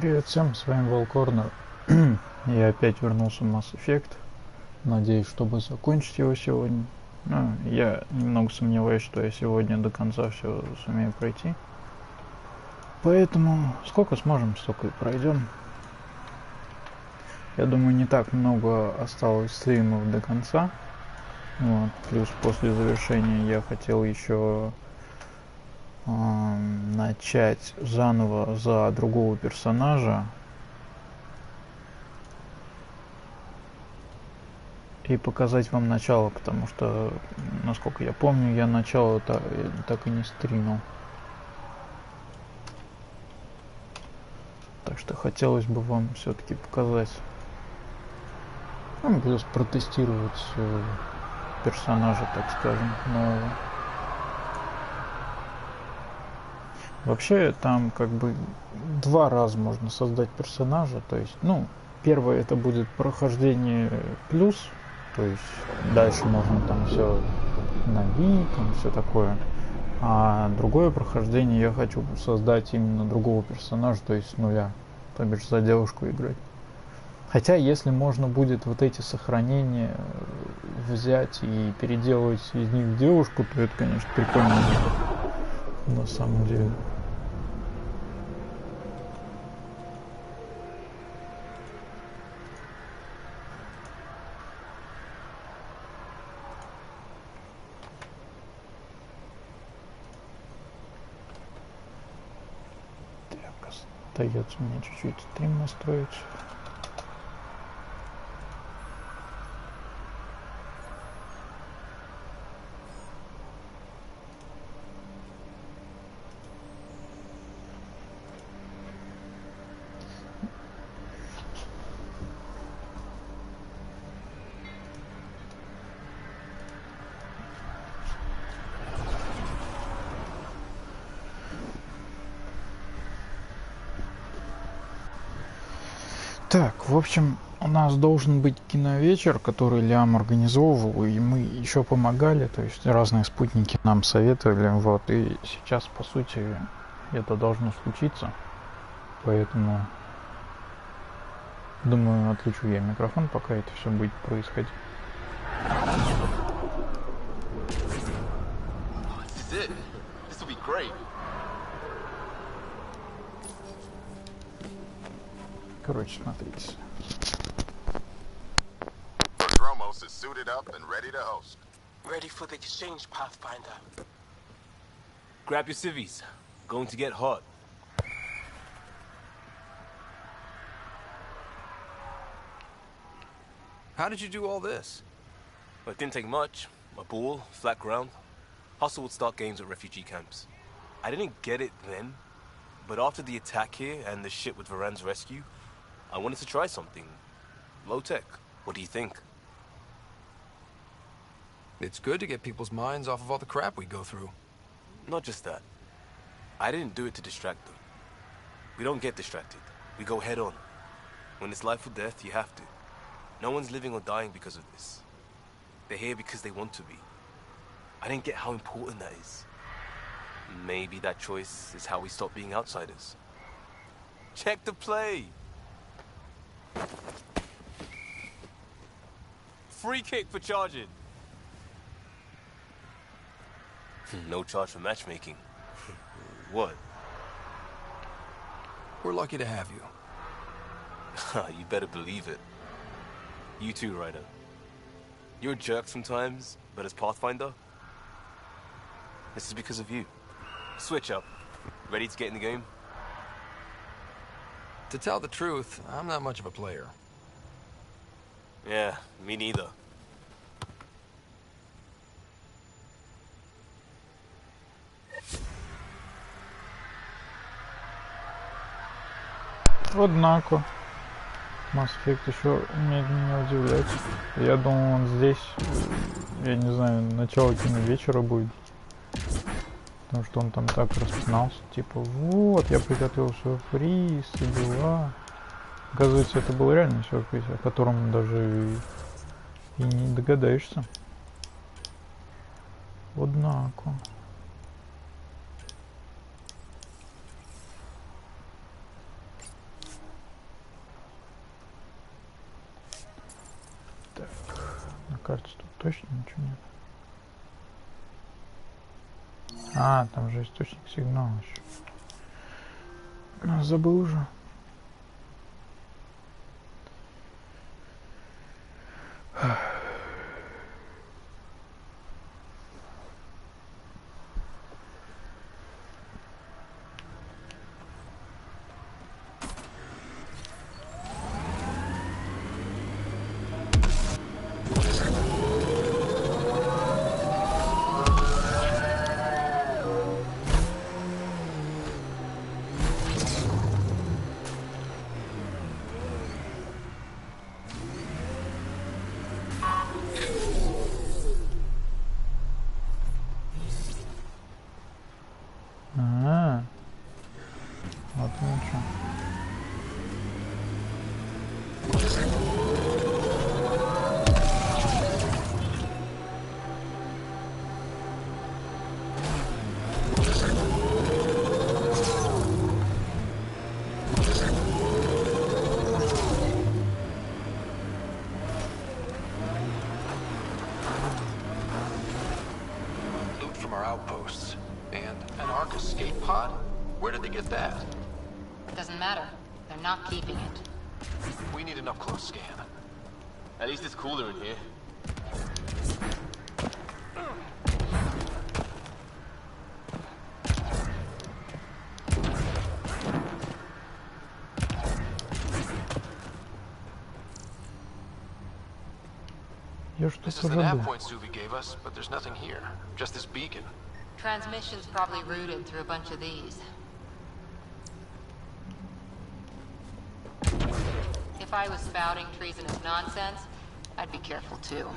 Привет всем, с вами walkoRneR. Я опять вернулся в Mass Effect. Надеюсь, чтобы закончить его сегодня. Но я немного сомневаюсь, что я сегодня до конца все сумею пройти. Поэтому сколько сможем, столько и пройдем. Я думаю, не так много осталось стримов до конца. Вот. Плюс после завершения я хотел еще начать заново за другого персонажа и показать вам начало, потому что, насколько я помню, я начало так и не стримил. Так что хотелось бы вам все-таки показать, ну, плюс протестировать персонажа, так скажем, нового. Вообще там как бы два раза можно создать персонажа, то есть, ну, первое это будет прохождение плюс, то есть дальше можно там все набить, там все такое. А другое прохождение я хочу создать именно другого персонажа, то есть с нуля, то бишь за девушку играть. Хотя если можно будет вот эти сохранения взять и переделать из них девушку, то это, конечно, прикольно на самом деле. Остается мне чуть-чуть стрим настроить. Так, в общем, у нас должен быть киновечер, который Лям организовывал, и мы еще помогали, то есть разные спутники нам советовали, вот, и сейчас, по сути, это должно случиться, поэтому, думаю, отключу я микрофон, пока это все будет происходить. Короче, смотрите. Is suited up and ready to host. Ready for the exchange, Pathfinder. Grab your civvies. Going to get hot. How did you do all this? Well, it didn't take much. A ball, flat ground. Hustle would start games at refugee camps. I didn't get it then, but after the attack here and the shit with Varan's rescue, I wanted to try something. Low tech. What do you think? It's good to get people's minds off of all the crap we go through. Not just that. I didn't do it to distract them. We don't get distracted. We go head on. When it's life or death, you have to. No one's living or dying because of this. They're here because they want to be. I didn't get how important that is. Maybe that choice is how we stop being outsiders. Check the play! Free kick for charging. No charge for matchmaking. What? We're lucky to have you. You better believe it. You too, Ryder. You're a jerk sometimes, but as Pathfinder, this is because of you. Switch up. Ready to get in the game? To tell the truth, I'm not much of a player. Yeah, me neither. Однако Mass Effect еще умеет меня удивлять. Я думал, он здесь, я не знаю, начало киновечера будет. Потому что он там так распинался, типа, вот, я приготовил сюрприз и дела. Оказывается, это был реальный сюрприз, о котором даже и не догадаешься. Однако. Так, на карте тут точно ничего нет. А, там же источник сигнала еще. Забыл уже. Вот ну что. Loot from our outposts. And an Ark escape pod? Where did they get that? Doesn't matter. They're not keeping it. We need an up-close scan. At least it's cooler in here. Я что-то This is the забыл. nav point Zuby gave us, but there's nothing here. Just this beacon. Transmission's probably routed through a bunch of these. If I was spouting treasonous nonsense, I'd be careful too.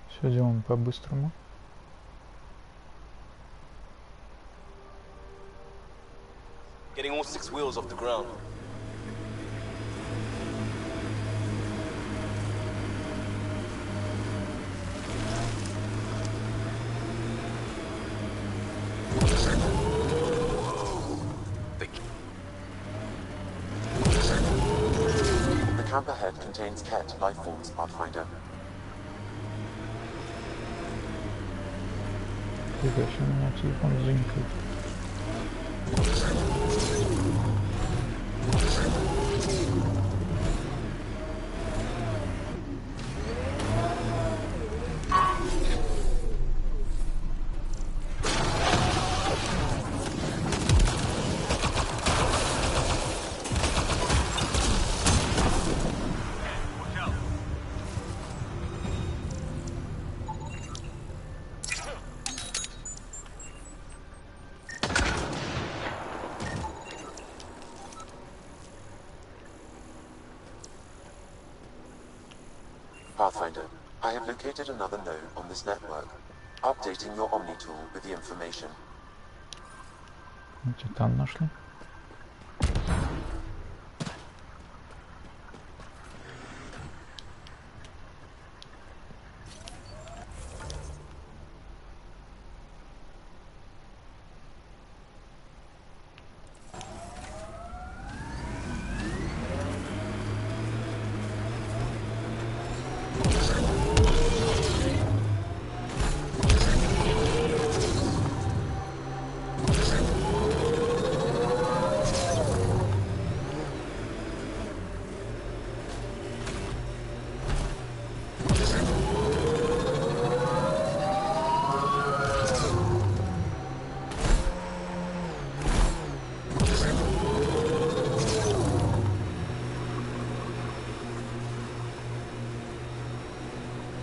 Все делаем по-быстрому. Getting all 6 wheels off the ground. The camp ahead contains Ket life forms, Pathfinder. Фига себе, у меня телефон зенькает. Pathfinder, I have located another node on this network. Updating your Omni tool with the information. Титан нашли.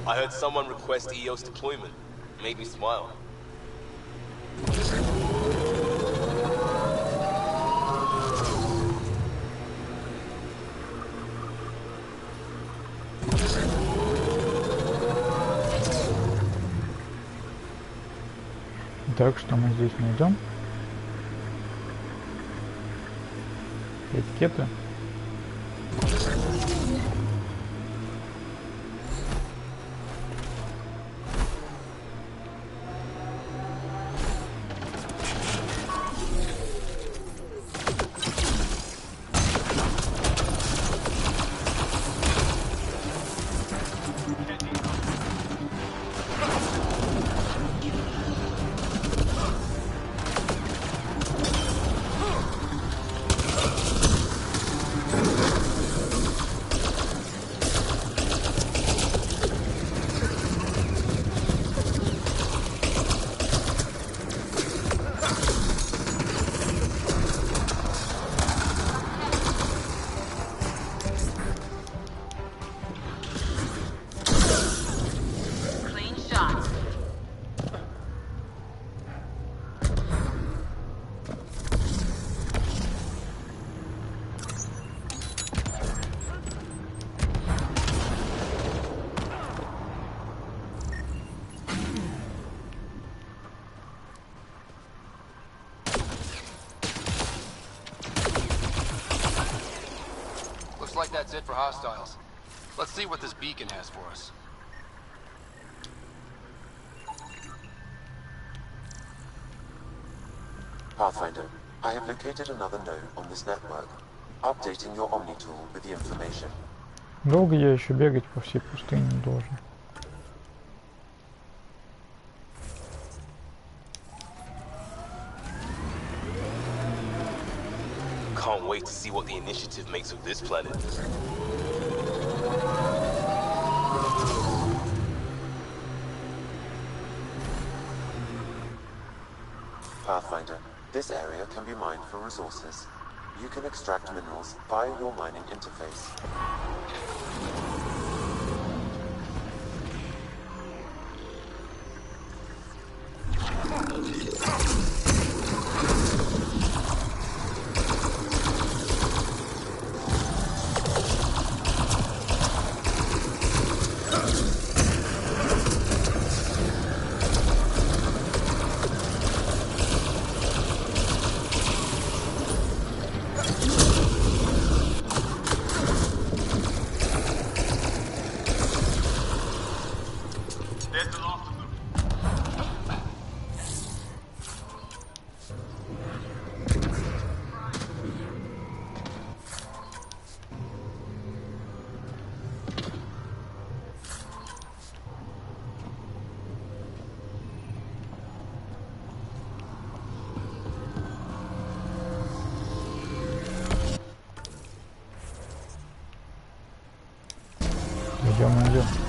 I heard someone request EOS deployment. Made me smile. Так, что мы здесь найдем? Этикеты. like that's it for hostiles. Let's see what this beacon has for us. Pathfinder, I have located another node on this network. Updating your Omni tool with the information. Долго я еще бегать по всей пустыне должен? Can't wait to see what the initiative makes of this planet. Pathfinder, this area can be mined for resources. You can extract minerals via your mining interface. Идем.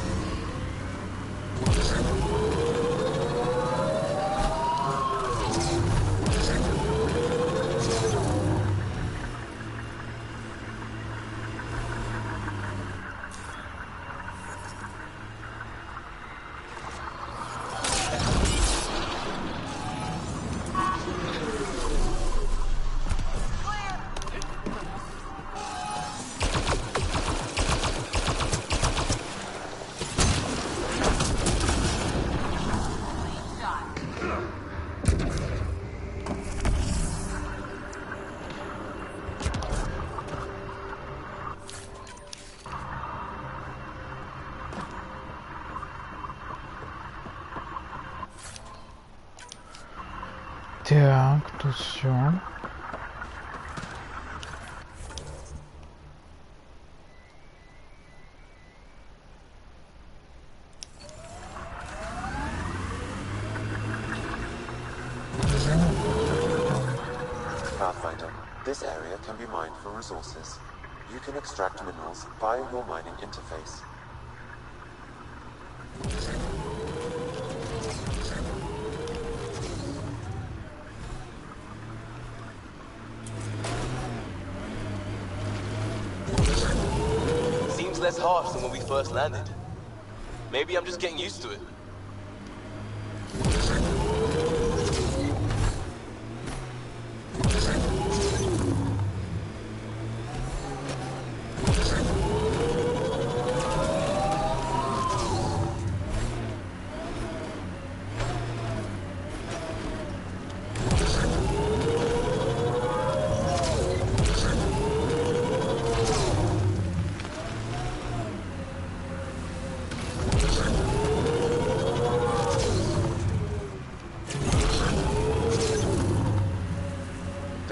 Так, тут все. Pathfinder, this area can be mined for resources. You can extract minerals via your mining interface. Seems less harsh than when we first landed. Maybe I'm just getting used to it.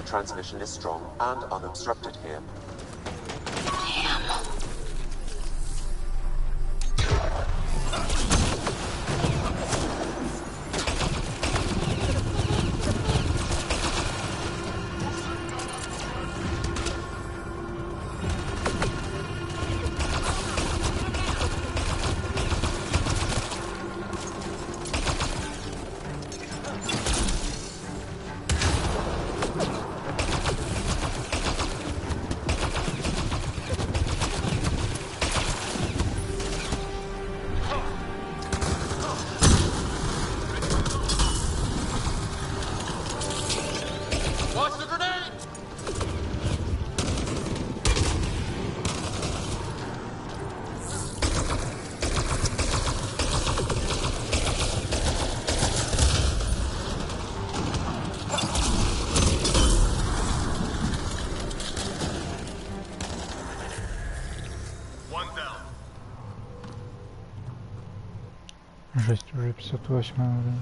Transmission is strong and unobstructed here. Жесть, уже 58 уровень.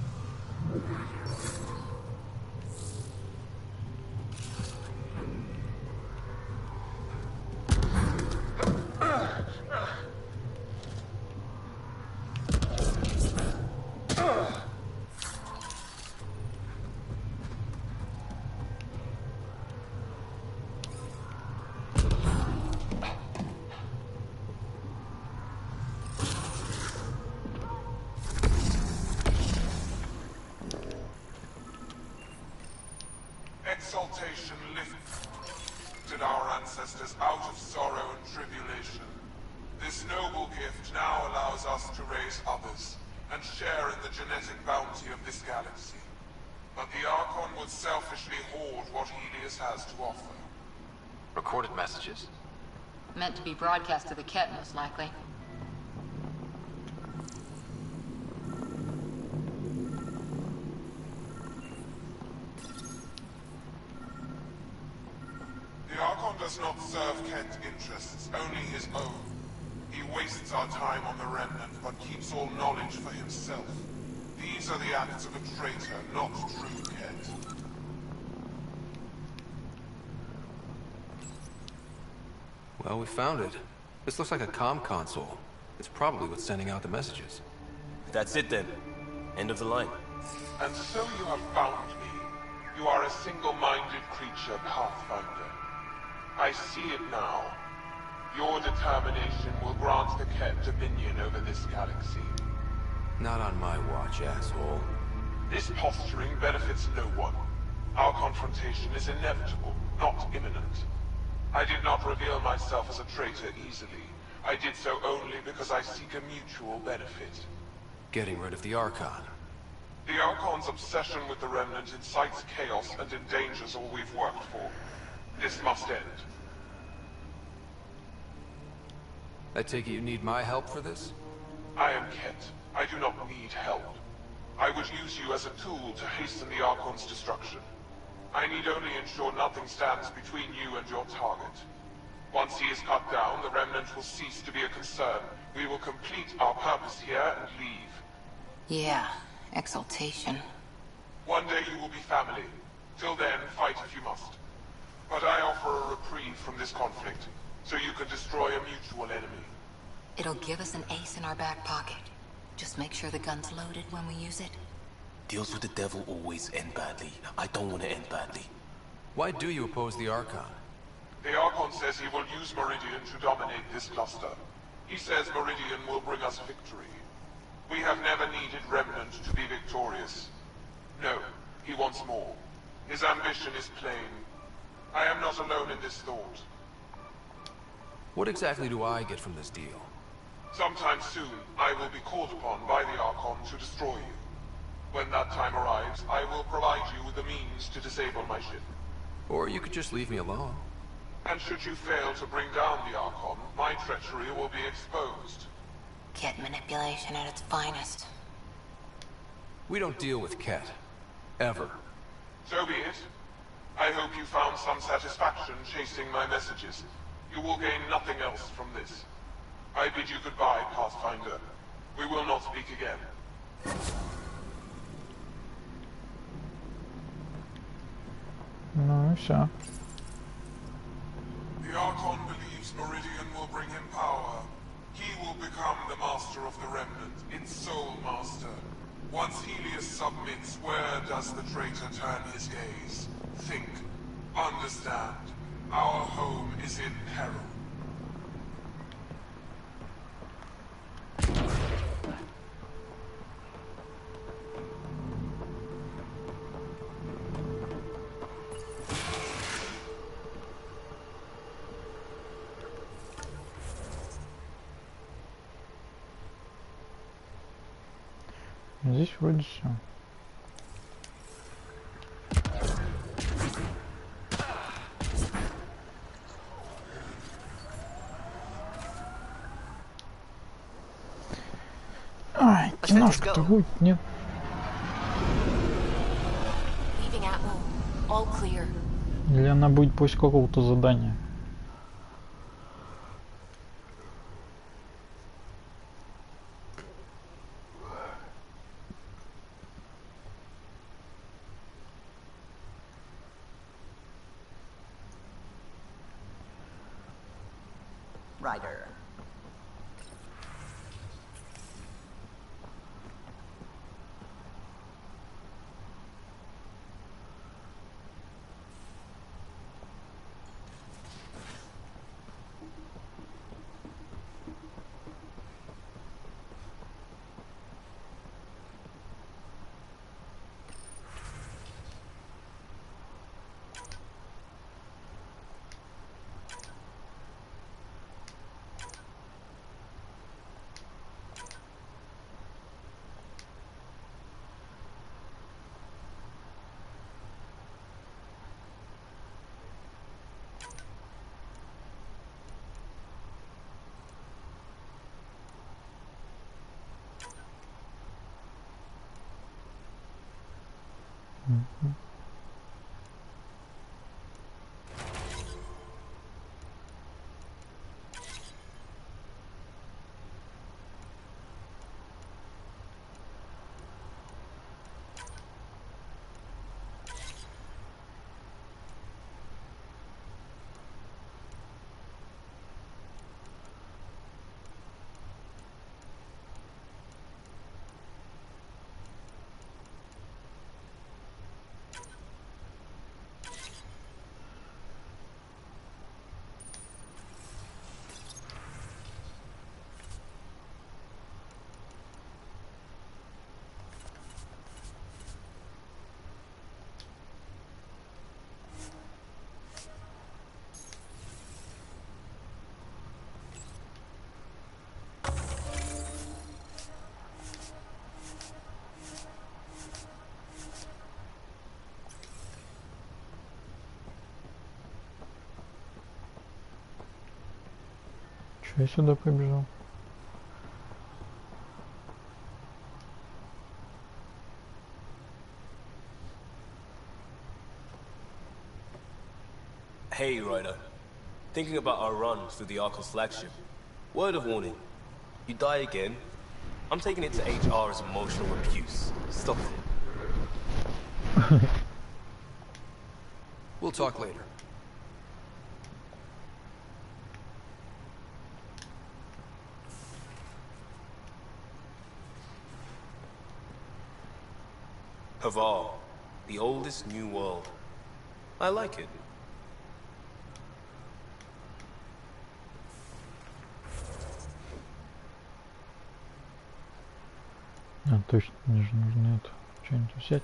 Exaltation lifted our ancestors out of sorrow and tribulation. This noble gift now allows us to raise others and share in the genetic bounty of this galaxy. But the Archon would selfishly hoard what Helios has to offer. Recorded messages. Meant to be broadcast to the Ket, most likely. The Archon does not serve Kent interests, only his own. He wastes our time on the Remnant, but keeps all knowledge for himself. These are the acts of a traitor, not true Kent. Well, we found it. This looks like a comm console. It's probably what's sending out the messages. That's it then. End of the line. And so you have found me. You are a single-minded creature, Pathfinder. I see it now. Your determination will grant the Ket dominion over this galaxy. Not on my watch, asshole. This posturing benefits no one. Our confrontation is inevitable, not imminent. I did not reveal myself as a traitor easily. I did so only because I seek a mutual benefit. Getting rid of the Archon. The Archon's obsession with the Remnant incites chaos and endangers all we've worked for. This must end. I take it you need my help for this? I am Kent. I do not need help. I would use you as a tool to hasten the Archon's destruction. I need only ensure nothing stands between you and your target. Once he is cut down, the Remnant will cease to be a concern. We will complete our purpose here and leave. Yeah, exaltation. One day you will be family. Till then, fight if you must. But I offer a reprieve from this conflict, so you can destroy a mutual enemy. It'll give us an ace in our back pocket. Just make sure the gun's loaded when we use it. Deals with the devil always end badly. I don't want to end badly. Why do you oppose the Archon? The Archon says he will use Meridian to dominate this cluster. He says Meridian will bring us victory. We have never needed Remnant to be victorious. No, he wants more. His ambition is plain. I am not alone in this thought. What exactly do I get from this deal? Sometime soon, I will be called upon by the Archon to destroy you. When that time arrives, I will provide you with the means to disable my ship. Or you could just leave me alone. And should you fail to bring down the Archon, my treachery will be exposed. Ket manipulation at its finest. We don't deal with Ket. Ever. So be it. I hope you found some satisfaction chasing my messages. You will gain nothing else from this. I bid you goodbye, Pathfinder. We will not speak again. Ну и все. The Archon believes Meridian will bring him power. He will become the master of the Remnant, its sole master. Once Helios submits, where does the traitor turn his gaze? Think. Understand. Our home is in peril. Здесь вроде все. Ай, киношка-то будет, нет? Leaving Atwell. All clear. Или она будет после какого-то задания? Rider. Чё я сюда побежал? Hey, Ryder. Thinking about our run through the Arcos flagship. Word of warning. You die again, I'm taking it to HR as emotional abuse. Stop it. We'll talk later. Havar, the oldest new world. I like it. А, точно, мне же нужно это, что-нибудь взять.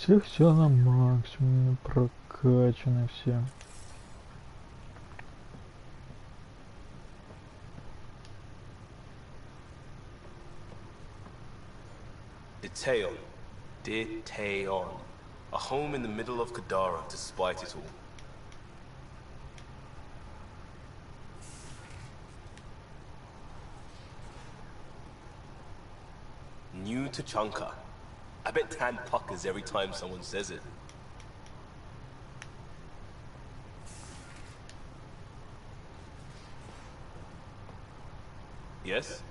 Всех все на максимуме прокачаны все. Detail. Detail. A home in the middle of Kadara, despite it all. New to Chanka. I bet Tan puckers every time someone says it. Yes?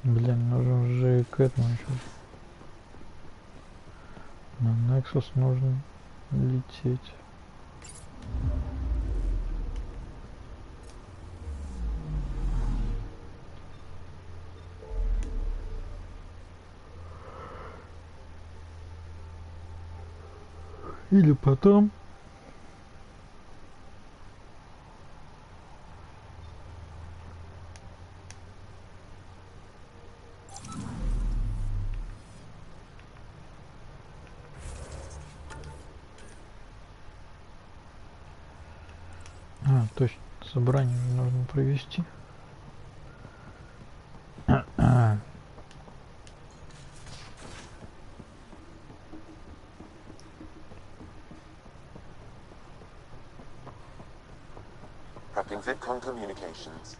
Блин, нужно же к этому еще. На Nexus нужно лететь. Или потом. Точно, собрание нужно провести. Prepping VidCon communications.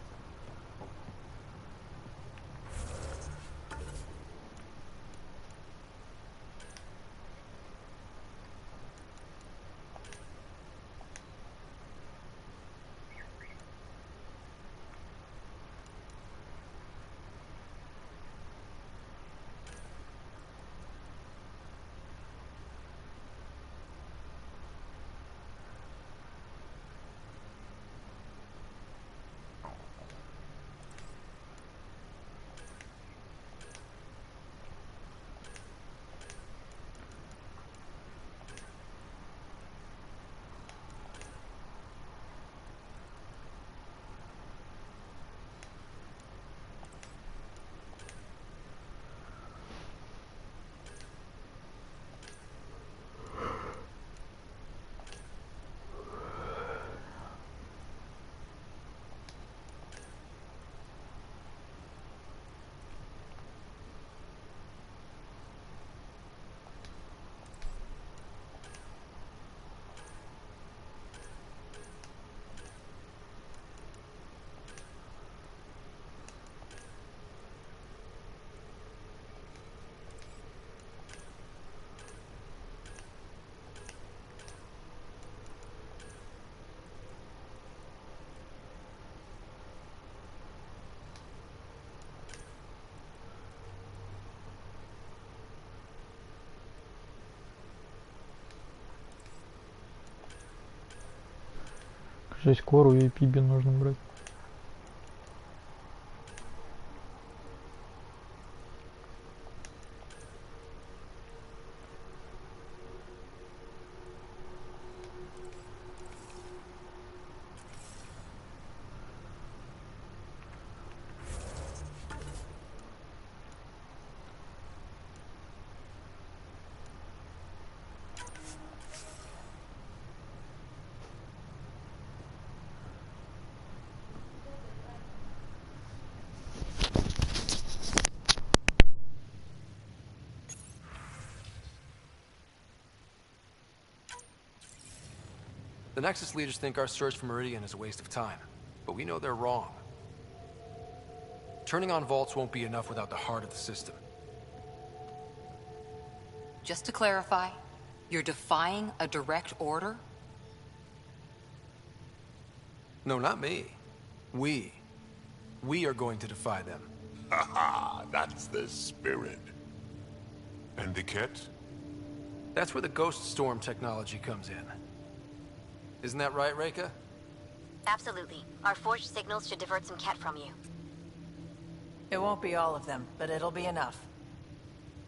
Здесь кору и пиби нужно брать. The Nexus leaders think our search for Meridian is a waste of time, but we know they're wrong. Turning on vaults won't be enough without the heart of the system. Just to clarify, you're defying a direct order? No, not me. We. We are going to defy them. Haha, that's the spirit. And the kit? That's where the Ghost Storm technology comes in. Isn't that right, Reika? Absolutely. Our forged signals should divert some Ket from you. It won't be all of them, but it'll be enough.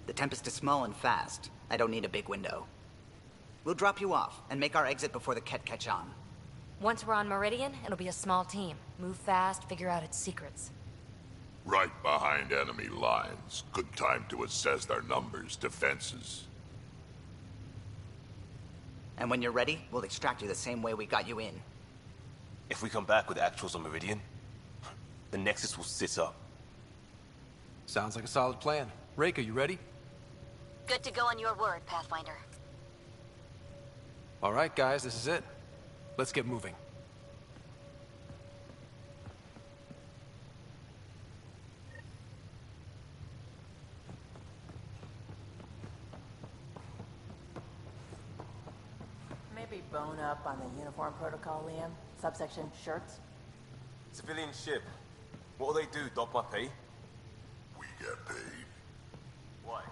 The Tempest is small and fast. I don't need a big window. We'll drop you off and make our exit before the Ket catch on. Once we're on Meridian, it'll be a small team. Move fast, figure out its secrets. Right behind enemy lines. Good time to assess their numbers, defenses. And when you're ready, we'll extract you the same way we got you in. If we come back with actuals on Meridian, the Nexus will sit up. Sounds like a solid plan. Reika, you ready? Good to go on your word, Pathfinder. All right, guys, this is it. Let's get moving. Maybe bone up on the uniform protocol, Liam. Subsection shirts. Civilian ship. What'll they do, dock my pay? We get paid? Why?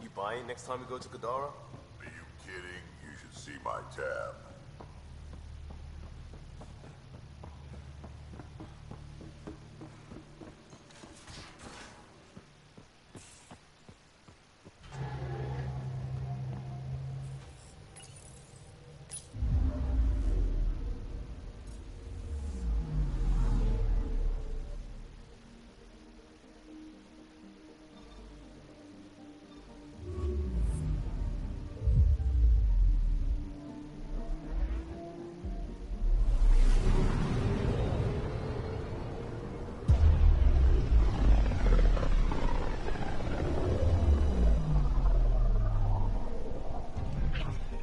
You buying next time we go to Kadara? Are you kidding? You should see my tab.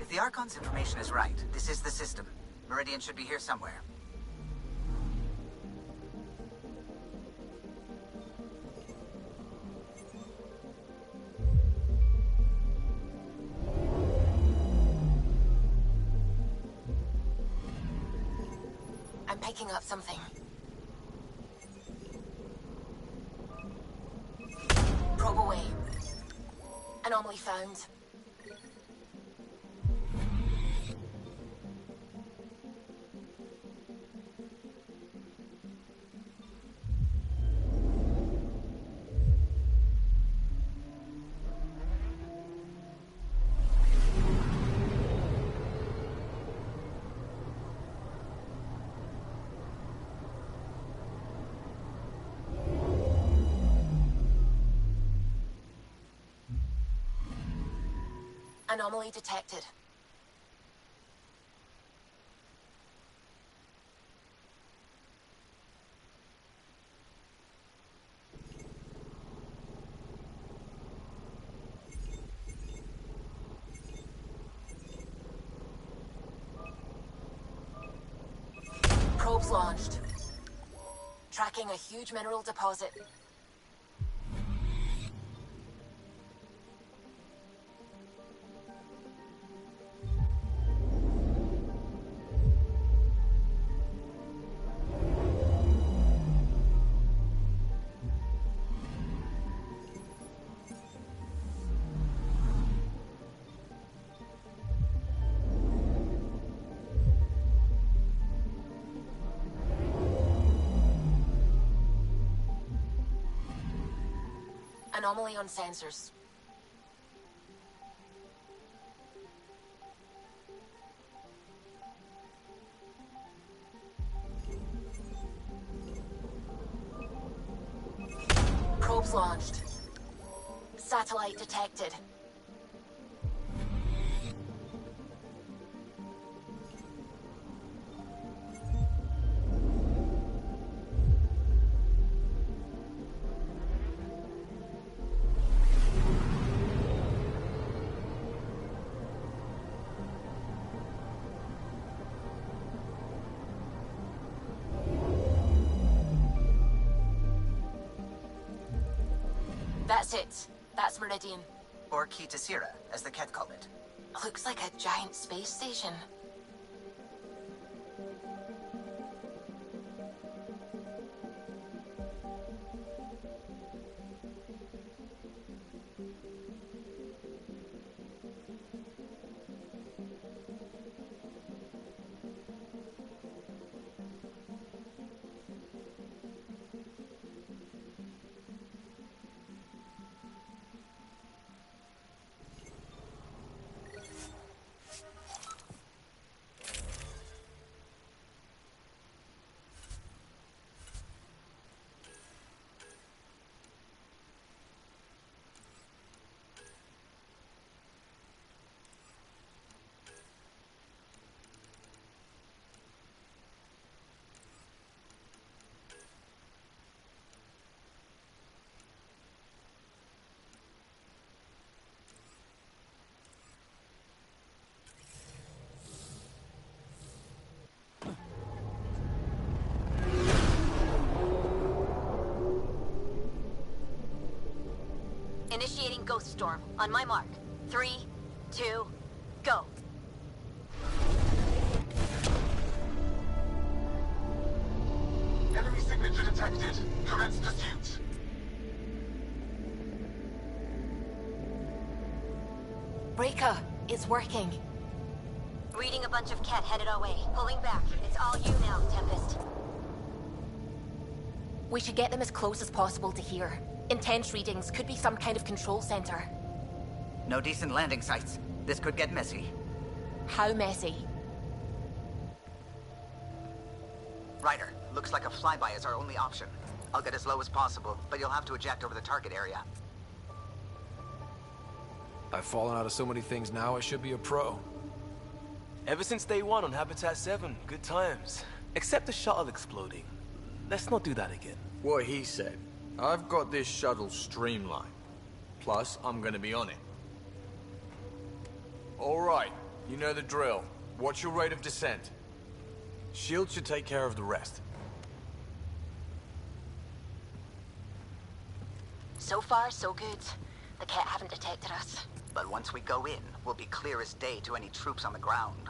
The Archon's information is right. This is the system. Meridian should be here somewhere. I'm picking up something. Probe away. Anomaly found. Anomaly detected. Probes launched. Tracking a huge mineral deposit. Anomaly on sensors. Probes launched. Satellite detected. That's it. That's Meridian. Or Key to Sierra, as the Ket call it. Looks like a giant space station. Initiating Ghost Storm. On my mark. 3, 2, go. Enemy signature detected. Commence pursuit. Breaker, it's working. Reading a bunch of Ket headed our way. Pulling back. It's all you now, Tempest. We should get them as close as possible to here. Intense readings could be some kind of control center. No decent landing sites. This could get messy. How messy? Ryder, looks like a flyby is our only option. I'll get as low as possible, but you'll have to eject over the target area. I've fallen out of so many things now, I should be a pro. Ever since day one on Habitat 7, good times. Except the shuttle exploding. Let's not do that again. What he said. I've got this shuttle streamlined. Plus, I'm gonna be on it. Alright, you know the drill. What's your rate of descent? Shield should take care of the rest. So far, so good. The Ket haven't detected us. But once we go in, we'll be clear as day to any troops on the ground.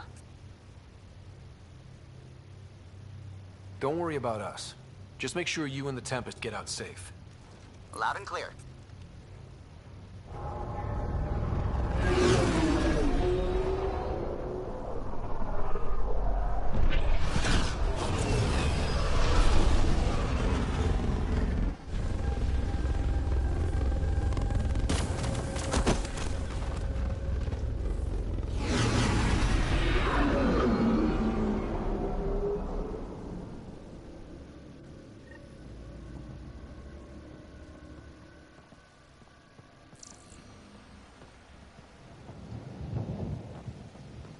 Don't worry about us. Just make sure you and the Tempest get out safe. Loud and clear.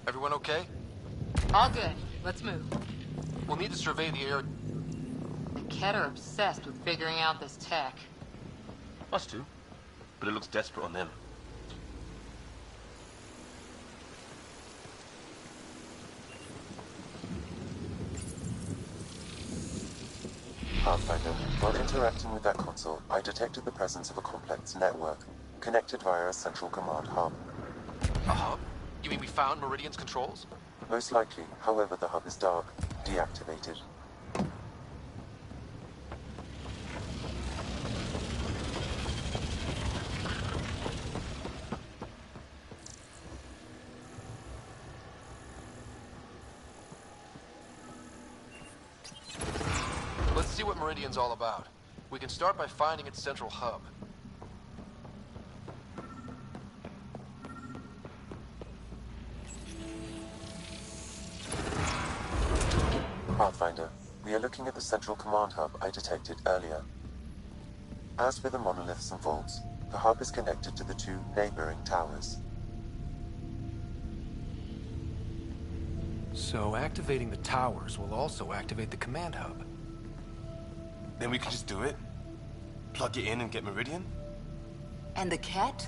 Everyone okay? All good. Let's move. We'll need to survey the area. The Ket are obsessed with figuring out this tech. Us too. But it looks desperate on them. Pathfinder, while interacting with that console, I detected the presence of a complex network, connected via a central command hub. A hub? You mean we found Meridian's controls? Most likely, however, the hub is dark, deactivated. Let's see what Meridian's all about. We can start by finding its central hub. Pathfinder, we are looking at the central command hub I detected earlier. As with the monoliths and vaults, the hub is connected to the two neighboring towers. So activating the towers will also activate the command hub. Then we can just do it? Plug it in and get Meridian? And the Ket?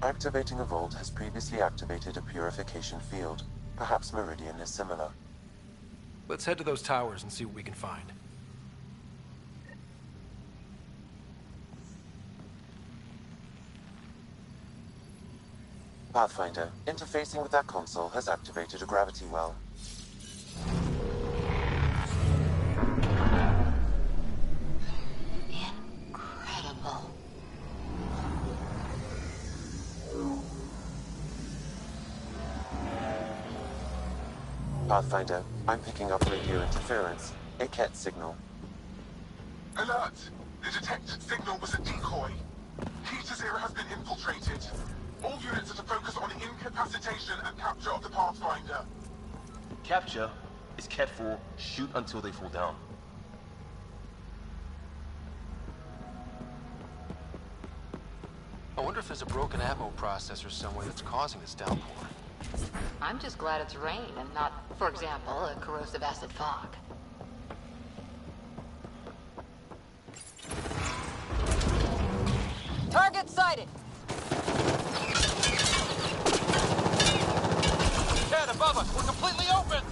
Activating a vault has previously activated a purification field. Perhaps Meridian is similar. Let's head to those towers and see what we can find. Pathfinder, interfacing with that console has activated a gravity well. Incredible. Pathfinder, I'm picking up radio interference. A Ket signal. Alert! The detected signal was a decoy. Key to Zero has been infiltrated. All units are to focus on incapacitation and capture of the Pathfinder. Capture is Ket 4, shoot until they fall down. I wonder if there's a broken ammo processor somewhere that's causing this downpour. I'm just glad it's rain and not, for example, a corrosive acid fog. Target sighted! Ted, above us! We're completely open!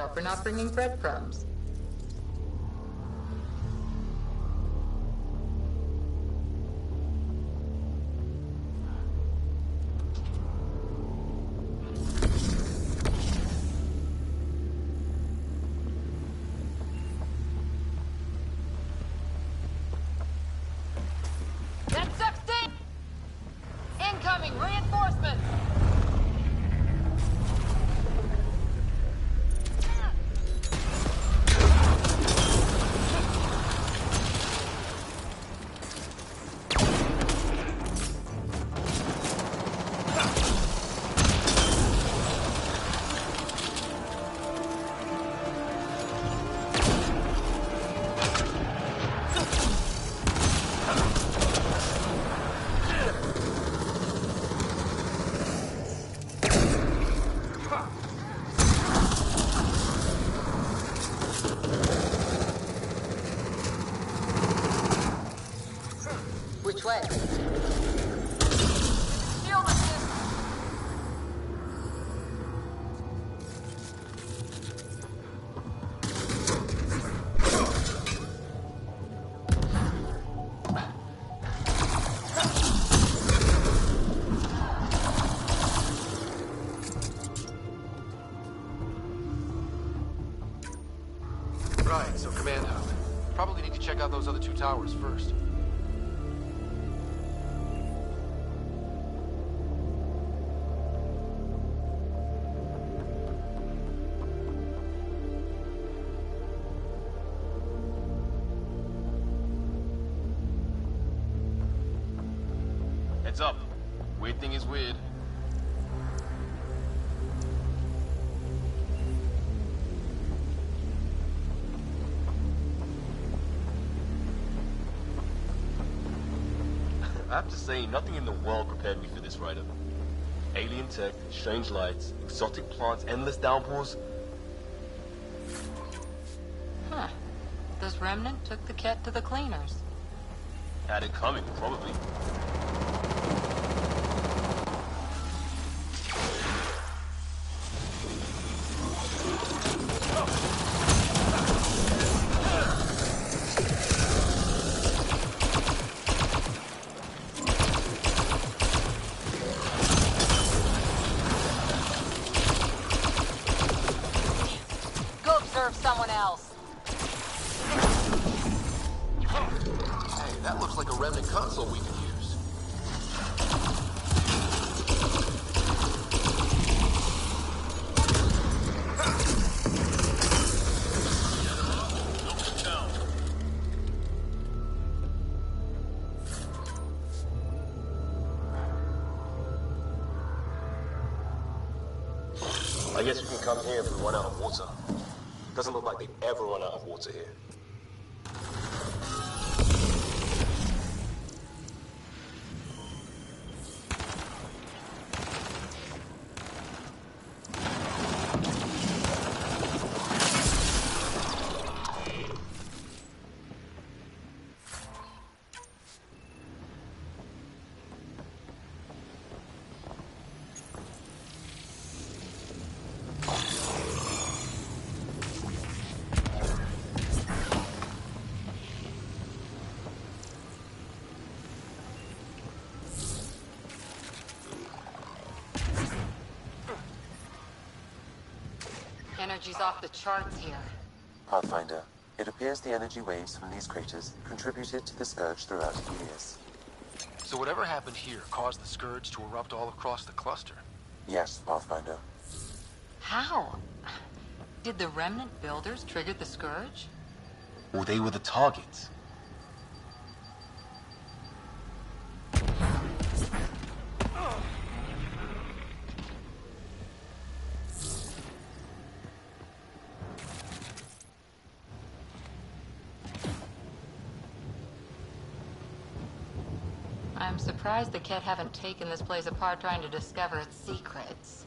yourself for not bringing breadcrumbs. That's 16! Incoming reinforcements! Which way? Shield assist! Right, so command hub. Probably need to check out those other two towers first. Heads up. Weird thing is weird. I have to say, nothing in the world prepared me for this writer. Alien tech, strange lights, exotic plants, endless downpours. Huh. This remnant took the cat to the cleaners. Had it coming, probably. Go observe someone else. Hey, that looks like a remnant console we could use. I guess we can come here if we run out of water. Doesn't look like they ever run out of water here. Energy's off the charts here. Pathfinder, it appears the energy waves from these craters contributed to the scourge throughout Helios. So whatever happened here caused the scourge to erupt all across the cluster. Yes, Pathfinder. How? Did the remnant builders trigger the scourge? Or they were the targets. I'm surprised the Ket haven't taken this place apart trying to discover its secrets.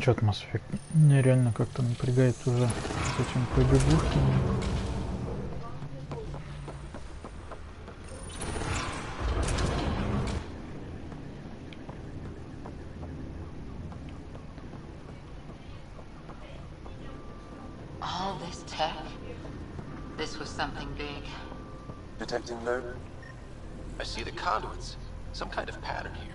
Чё-то Mass Effect меня реально как-то напрягает уже с этим побегушками. All this tech? This was something big. Detecting low. I see the conduits. Some kind of pattern here.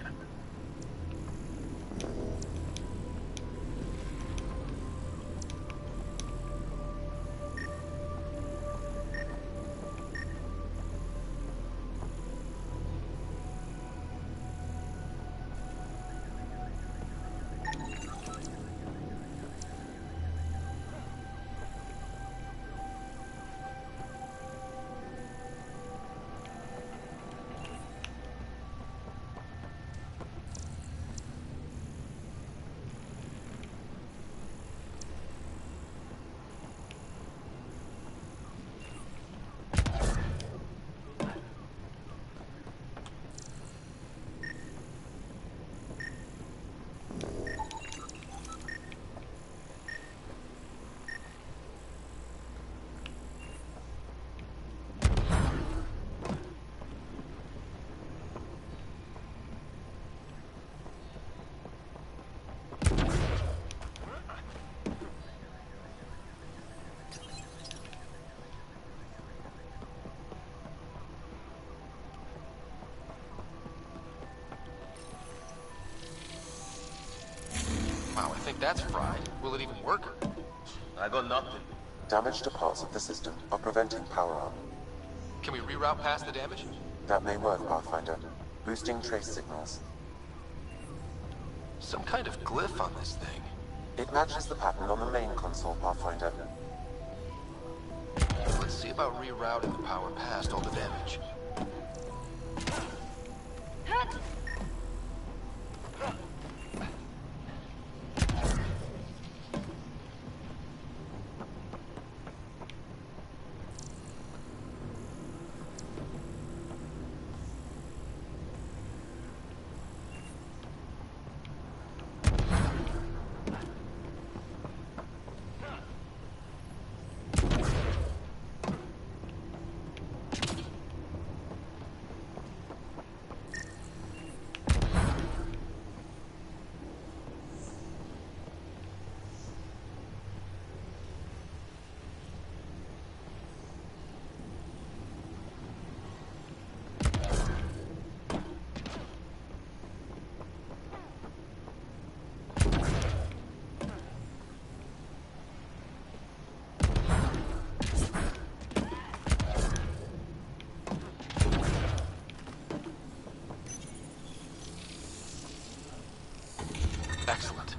Wow, I think that's fried. Will it even work? I got nothing. Damage to parts of the system are preventing power up. Can we reroute past the damage? That may work, Pathfinder. Boosting trace signals. Some kind of glyph on this thing. It matches the pattern on the main console, Pathfinder. Let's see about rerouting the power past all the damage. Excellent.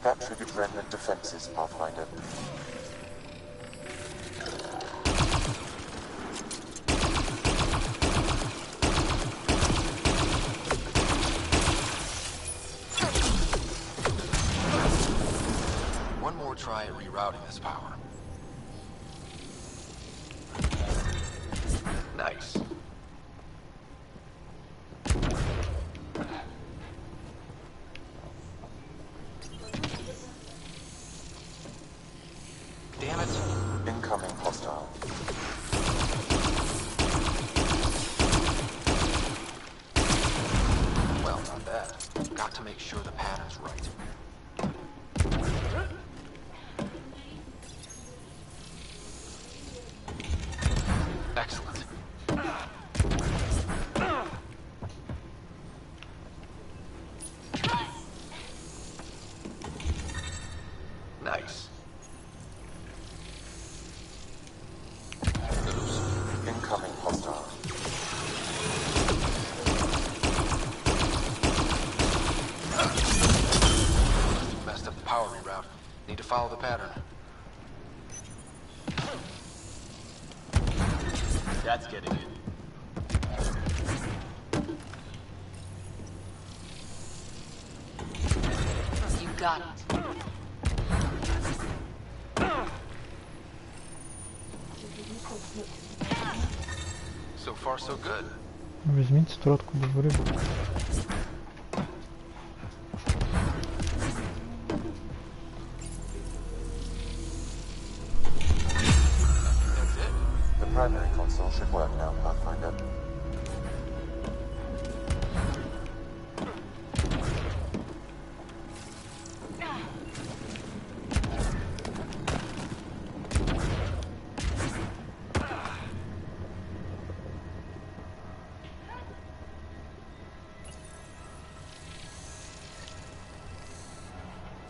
That triggered remnant defenses, Pathfinder. One more try at rerouting this power. Nice. Damn it. Incoming hostile. Well, not bad. Got to make sure the pattern's right. Excellent. Nice. That's getting it. You got it. So far, so good. Возьмите тетрадку для рыбы. The primary console should work now, Pathfinder.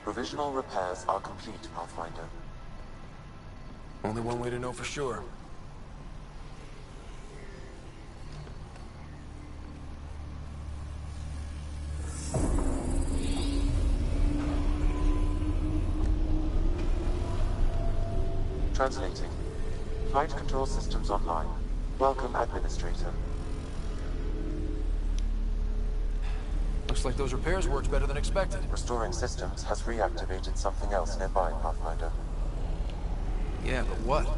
Provisional repairs are complete, Pathfinder. Only one way to know for sure. Translating. Flight control systems online. Welcome, Administrator. Looks like those repairs worked better than expected. Restoring systems has reactivated something else nearby, Pathfinder. Yeah, but what?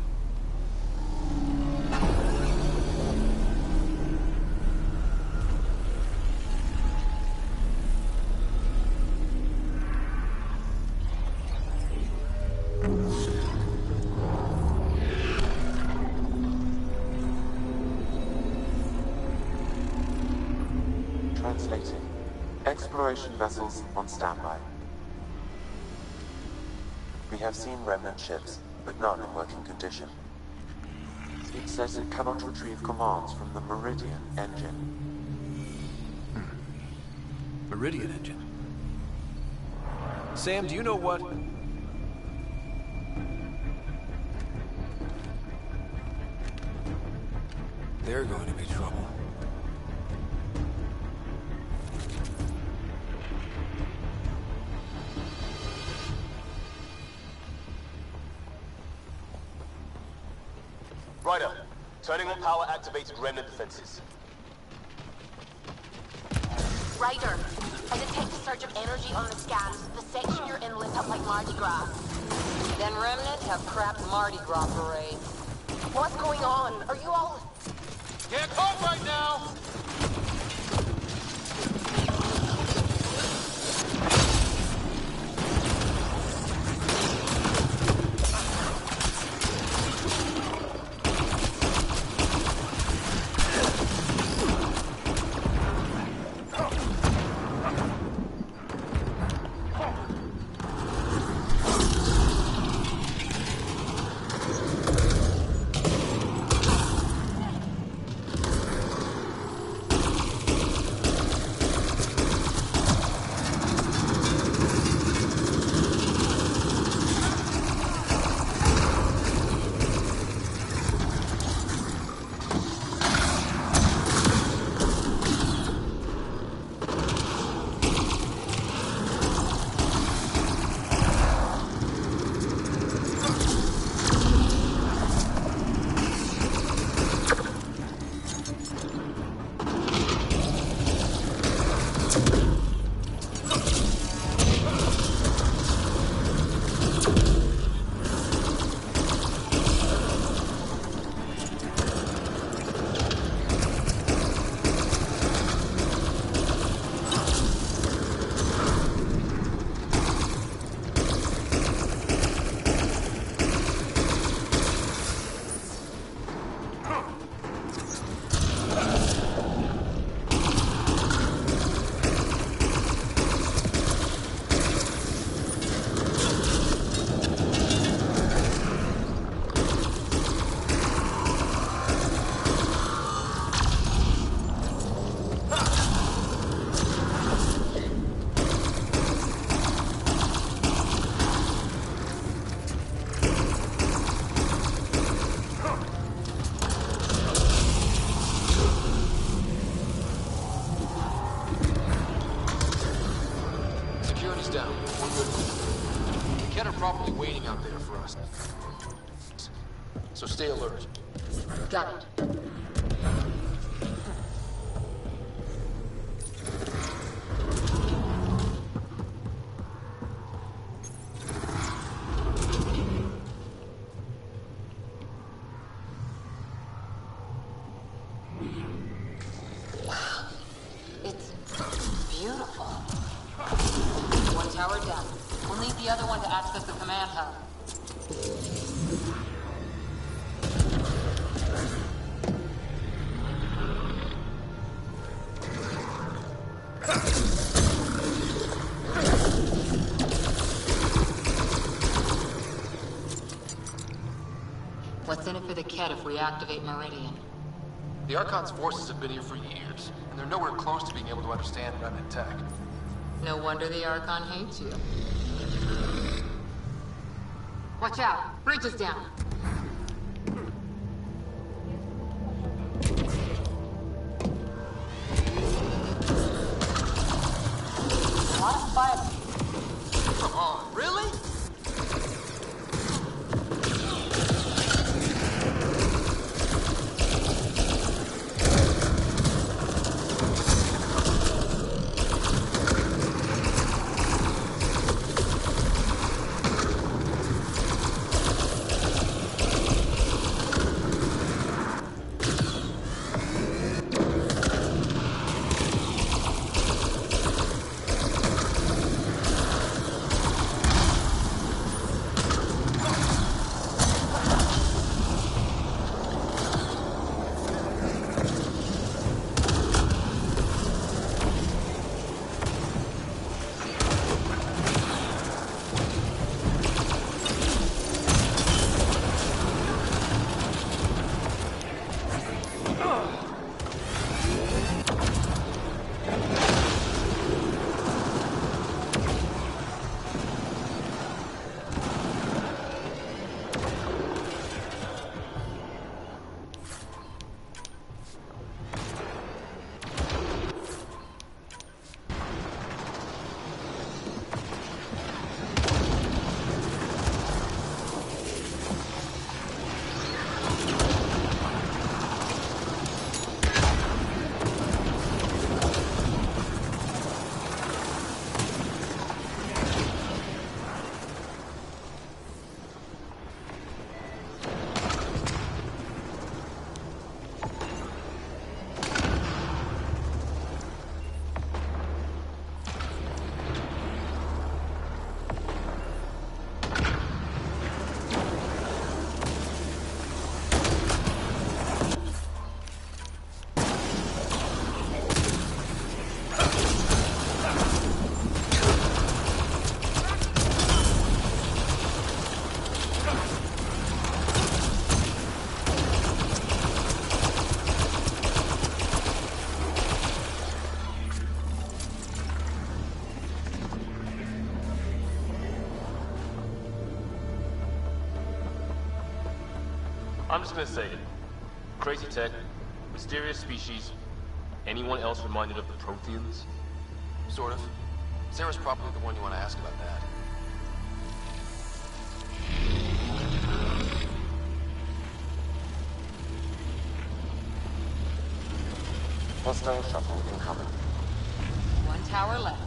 Translating. Exploration vessels on standby. We have seen remnant ships, but none in working condition. It says it cannot retrieve commands from the Meridian engine. Meridian engine. Sam, do you know what? They're going to be trouble. Ryder, turning on power activated remnant defenses. Ryder, I detect a surge of energy on the scans. The section you're in lit up like Mardi Gras. Then Remnant have crapped Mardi Gras parade. What's going on? Are you all... Can't talk right now! probably waiting out there for us. So stay alert. Got it. What's in it for the Ket if we activate Meridian? The Archon's forces have been here for years, and they're nowhere close to being able to understand remnant tech. No wonder the Archon hates you. Watch out! Bridge is down! A lot of fire. Come on, really? I'm just gonna say it. Crazy tech, mysterious species. Anyone else reminded of the Protheans? Sort of. Sarah's probably the one you want to ask about that. Hostile shuttle incoming. One tower left.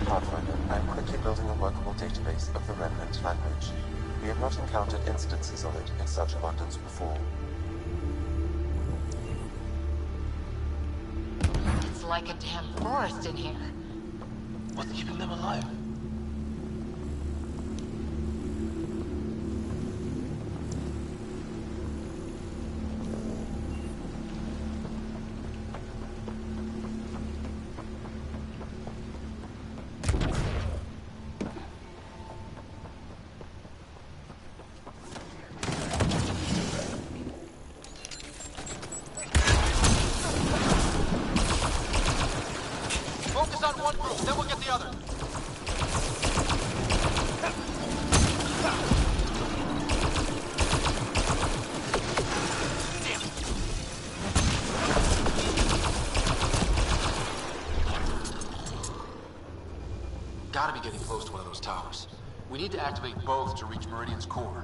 Pathfinder, I'm quickly building a workable database of the remnant language. We have not encountered instances of it in such abundance before. It's like a damn forest in here. What's keeping them alive? Gotta be getting close to one of those towers. We need to activate both to reach Meridian's core.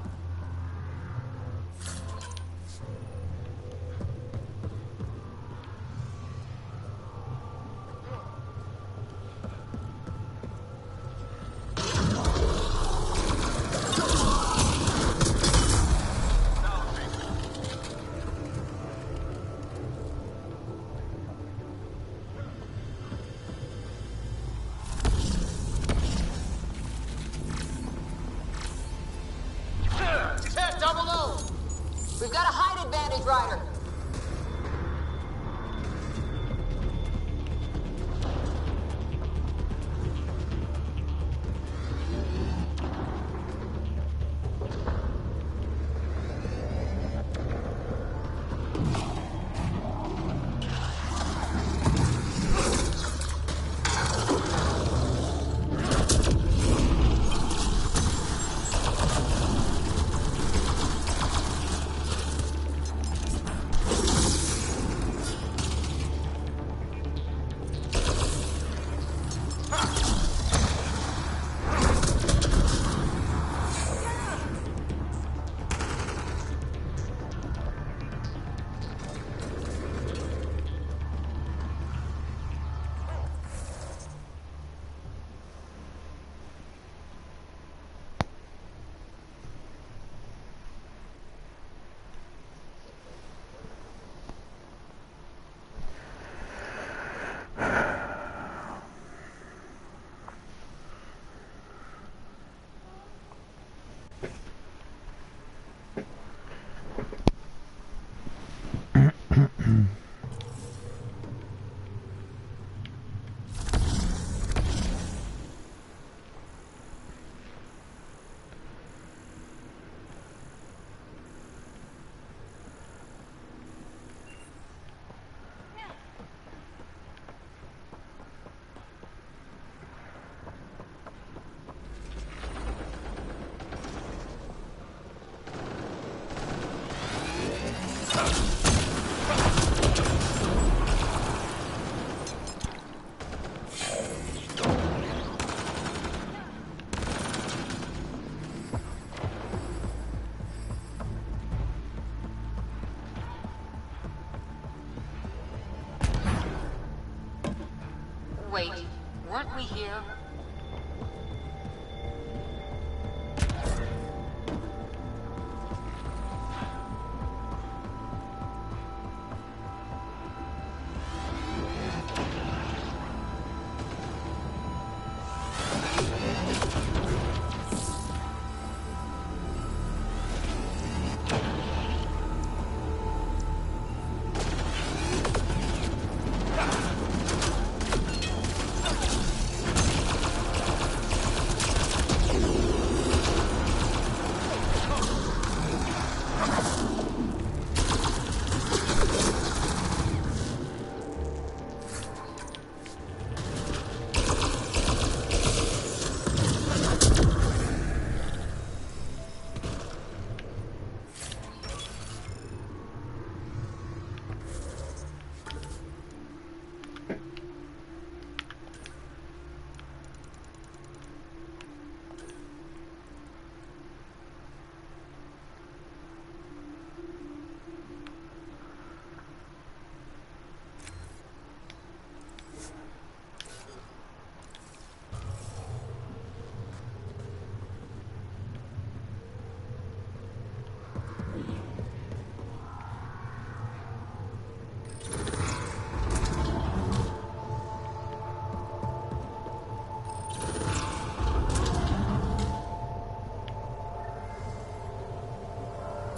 Wait, weren't we here?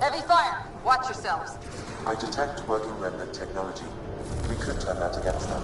Heavy fire! Watch yourselves. I detect working remnant technology. We could turn that against them.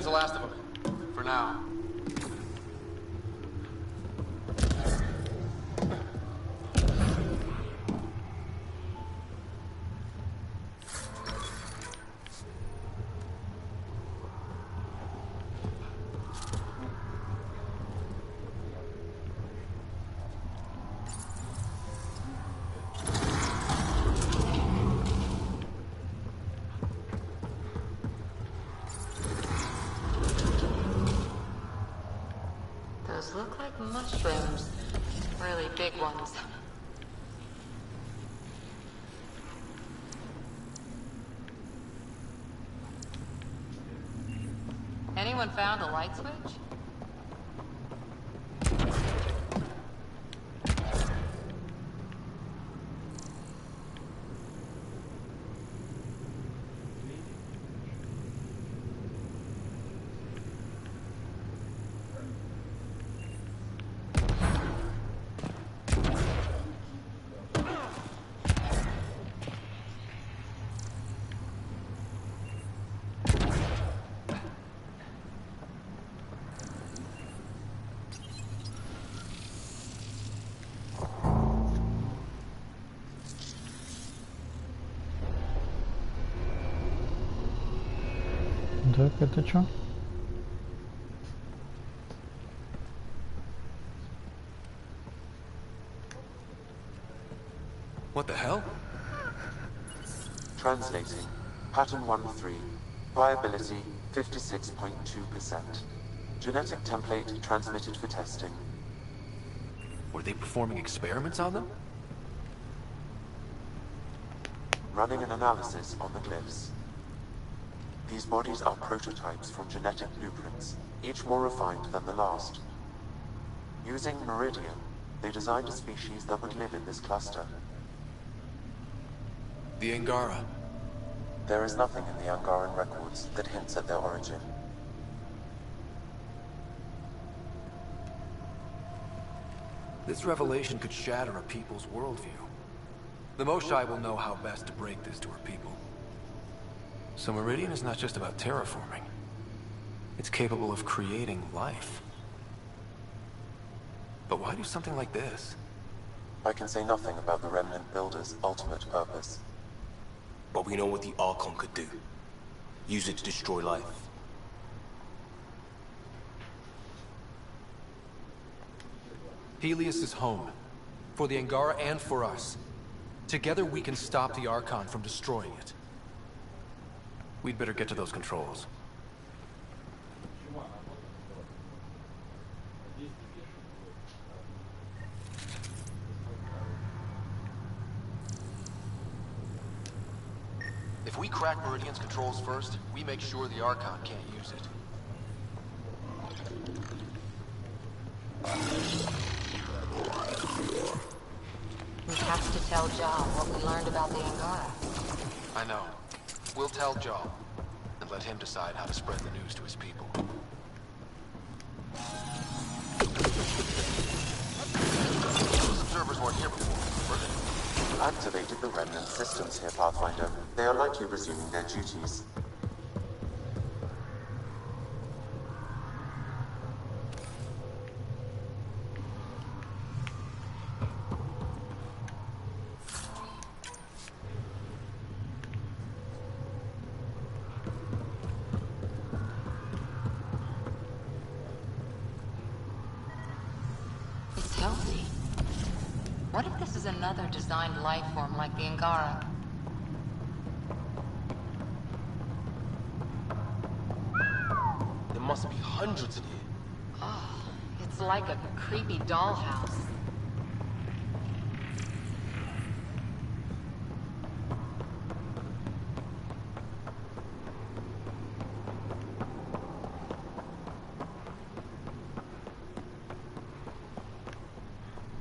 The last of them. For now. Look like mushrooms. Really big ones. Anyone found a light switch? Так, это что? What the hell? Translating. Pattern 1-3. Viability 56.2%. Genetic template transmitted for testing. Were they performing experiments on them? Running an analysis on the glyphs. These bodies are prototypes from genetic blueprints, each more refined than the last. Using Meridian, they designed a species that would live in this cluster. The Angara. There is nothing in the Angaran records that hints at their origin. This revelation could shatter a people's worldview. The Moshai will know how best to break this to her people. So Meridian is not just about terraforming. It's capable of creating life. But why do something like this? I can say nothing about the Remnant Builder's ultimate purpose. But we know what the Archon could do. Use it to destroy life. Helios is home. For the Angara and for us. Together we can stop the Archon from destroying it. We'd better get to those controls. If we crack Meridian's controls first, we make sure the Archon can't use it. We have to tell Jal what we learned about the Angara. I know. We'll tell Jal, and let him decide how to spread the news to his people. Those observers weren't here before, were they? You activated the Remnant systems here, Pathfinder. They are likely resuming their duties. What if this is another designed life form like the Angara? There must be hundreds in here. Oh, it's like a creepy dollhouse.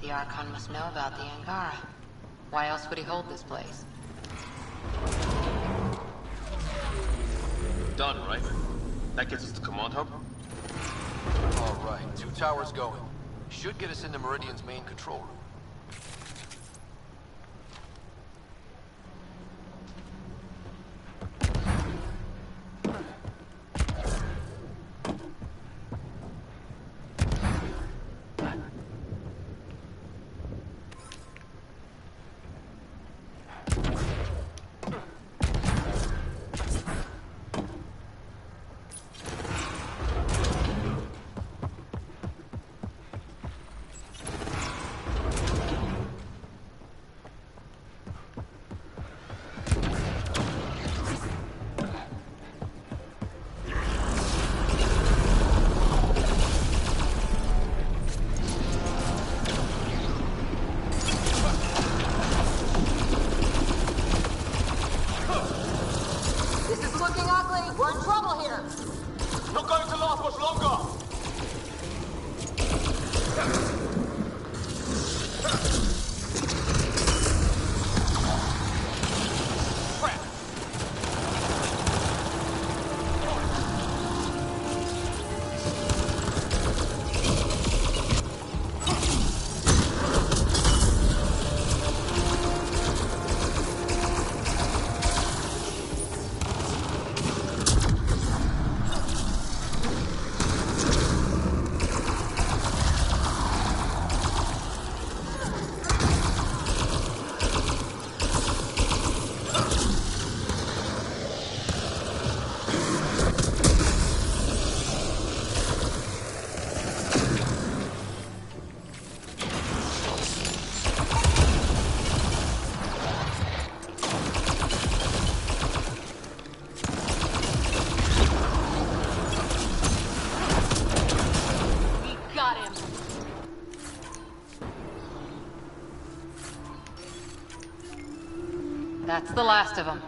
The Archon must know about the Angara. Why else would he hold this place? Done, right? That gets us to Command Hub? All right, 2 towers going. Should get us into Meridian's main control room. That's the last of them.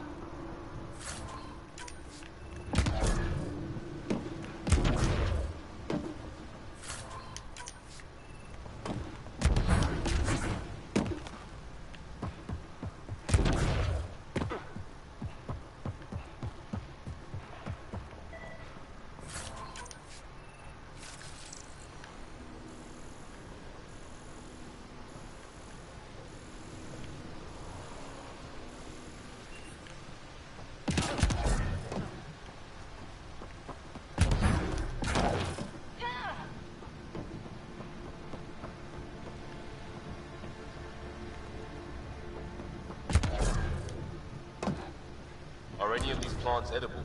Are any of these plants edible?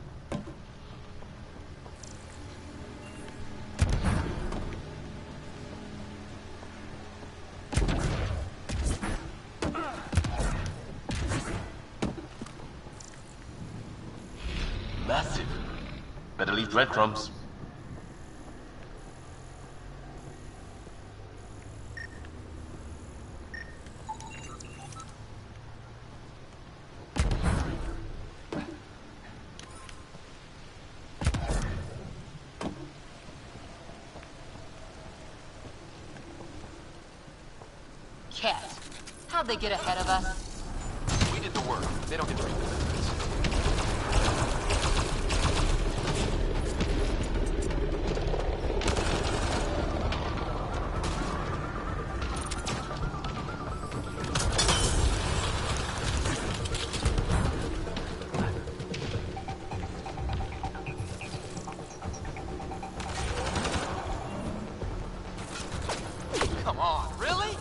Massive. Better leave breadcrumbs. Cat, how'd they get ahead of us? We did the work. They don't get to reap the benefits. Come on, really?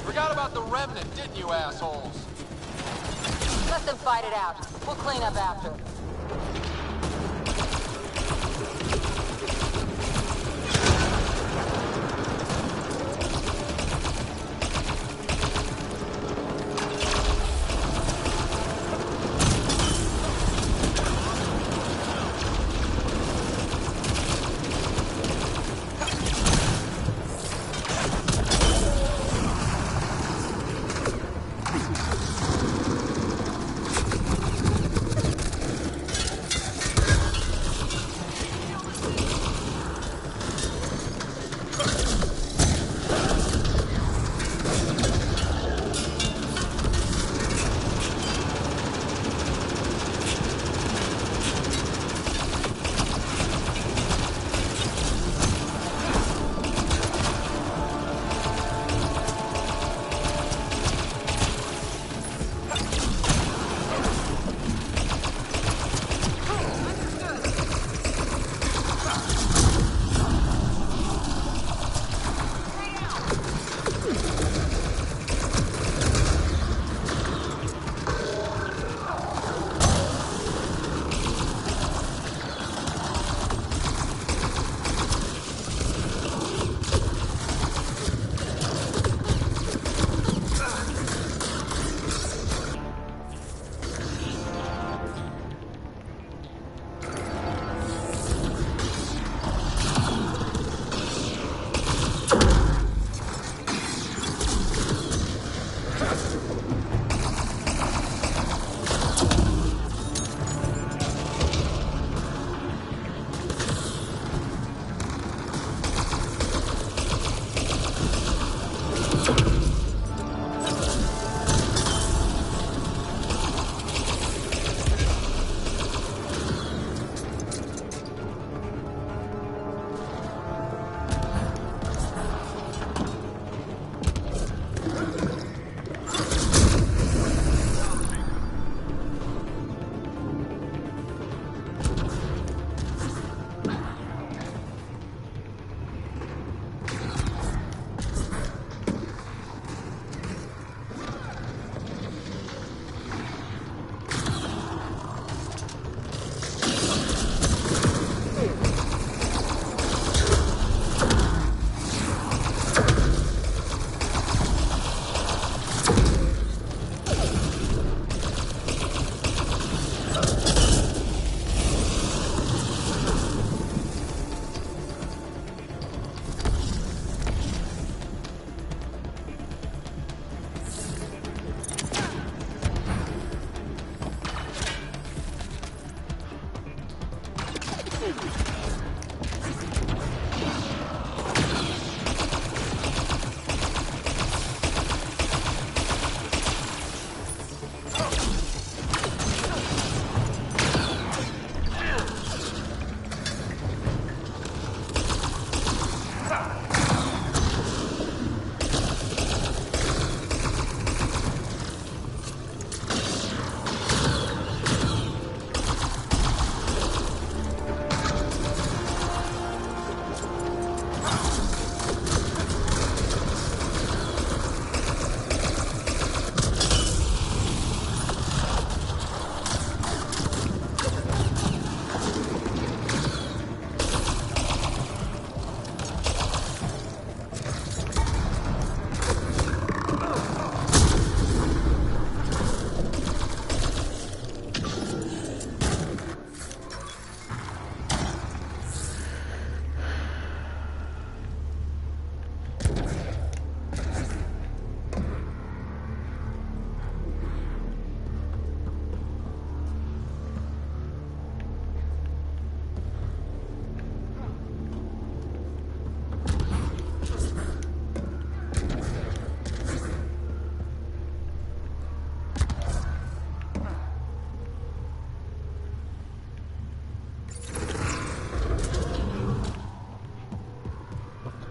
Forgot about the remnant, didn't you, assholes? Let them fight it out. We'll clean up after.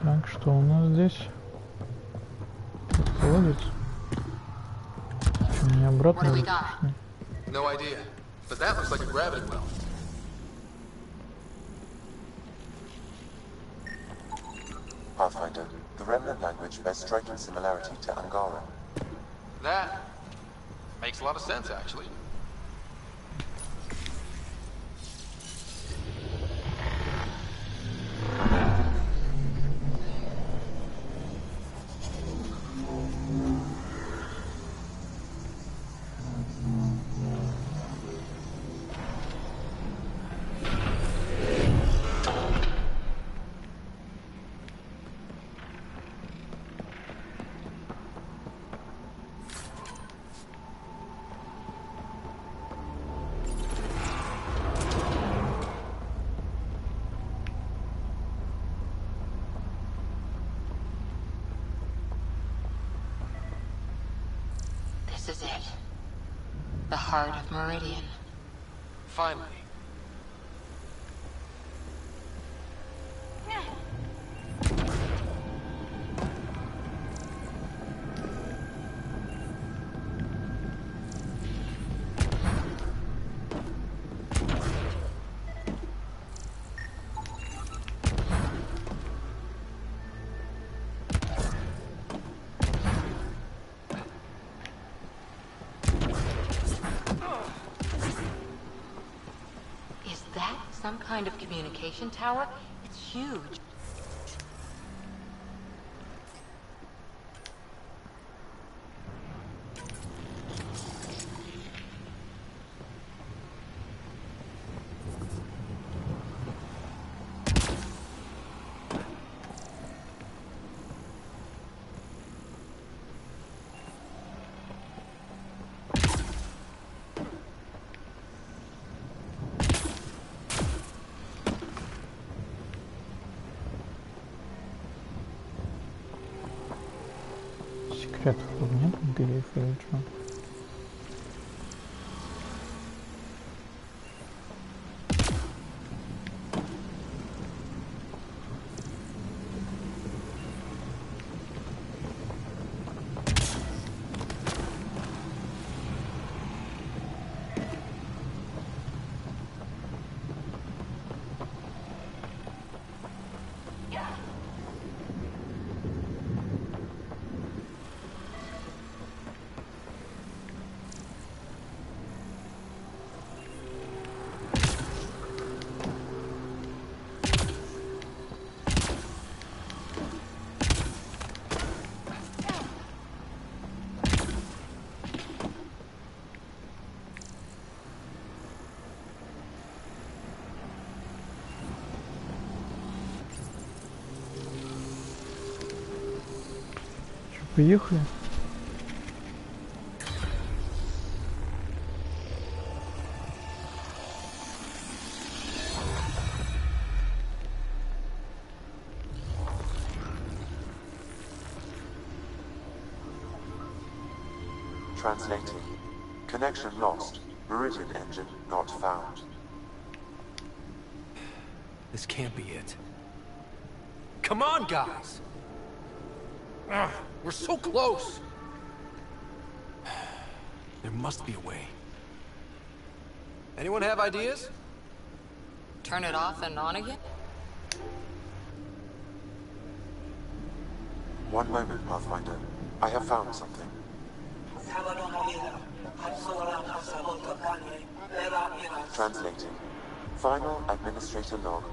Так, что у нас здесь? Колодец. Мне обратно. No idea, but that looks like a gravity well. Pathfinder, the remnant language bears striking similarity to Angara. That makes a lot of sense, actually. This is it. The heart of Meridian. Finally. Some kind of communication tower? It's huge. Секретов тут нет, где их или что? Поехали. Translating. Connection lost. Meridian engine not found. This can't be it. Come on, guys! Ugh, we're so close! There must be a way. Anyone have ideas? Turn it off and on again? One moment, Pathfinder. I have found something. Translating. Final administrator log.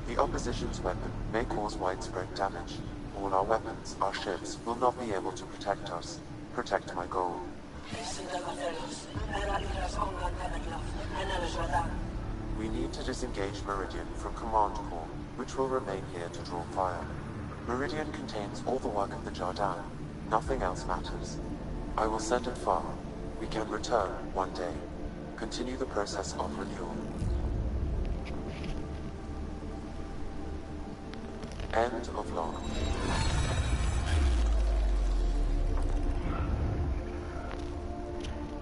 The opposition's weapon may cause widespread damage. All our weapons, our ships, will not be able to protect us. Protect my goal. We need to disengage Meridian from Command Core, which will remain here to draw fire. Meridian contains all the work of the Jardin. Nothing else matters. I will send it far. We can return one day. Continue the process of renewal. End of log.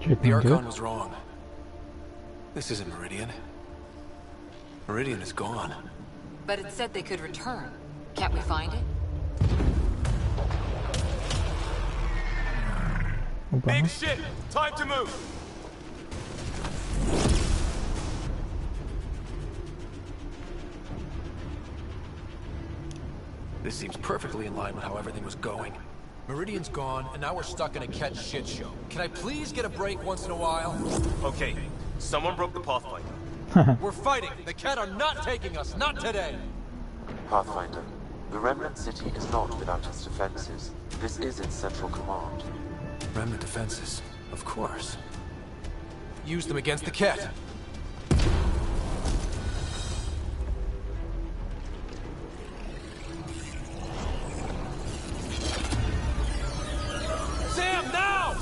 The Archon was wrong. This isn't Meridian. Meridian is gone. But it said they could return. Can't we find it? Big shit! Time to move! This seems perfectly in line with how everything was going. Meridian's gone, and now we're stuck in a Ket shit show. Can I please get a break once in a while? Okay, someone broke the Pathfinder. We're fighting! The Ket are not taking us, not today! Pathfinder, the Remnant City is not without its defenses. This is its central command. Remnant defenses, of course. Use them against the Ket. Sam, now!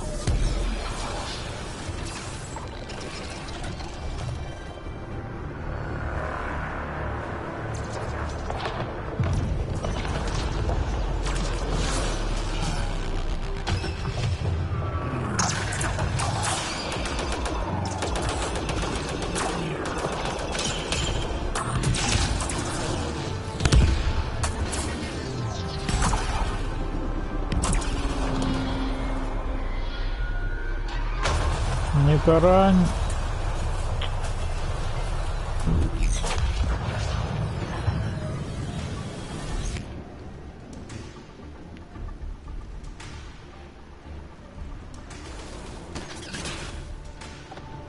Не тарань.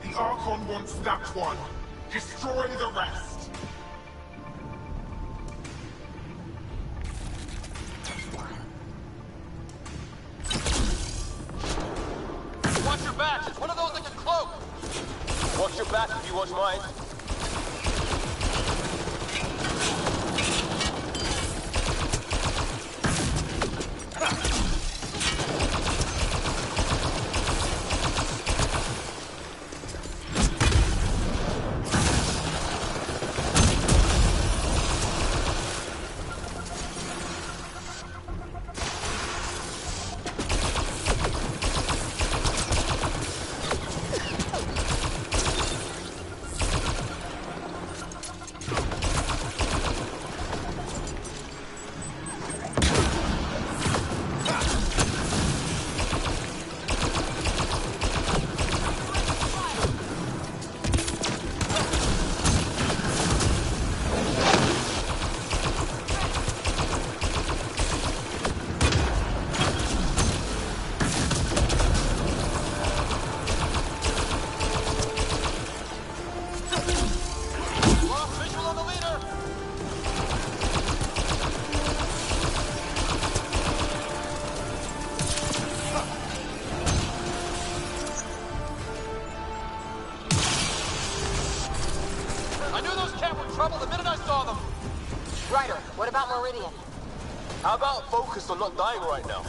The Archon wants that one. Destroy the rest. Watch your back! It's one of those like a cloak! Watch your back if you watch mine. Ryder, what about Meridian? How about focus on not dying right now?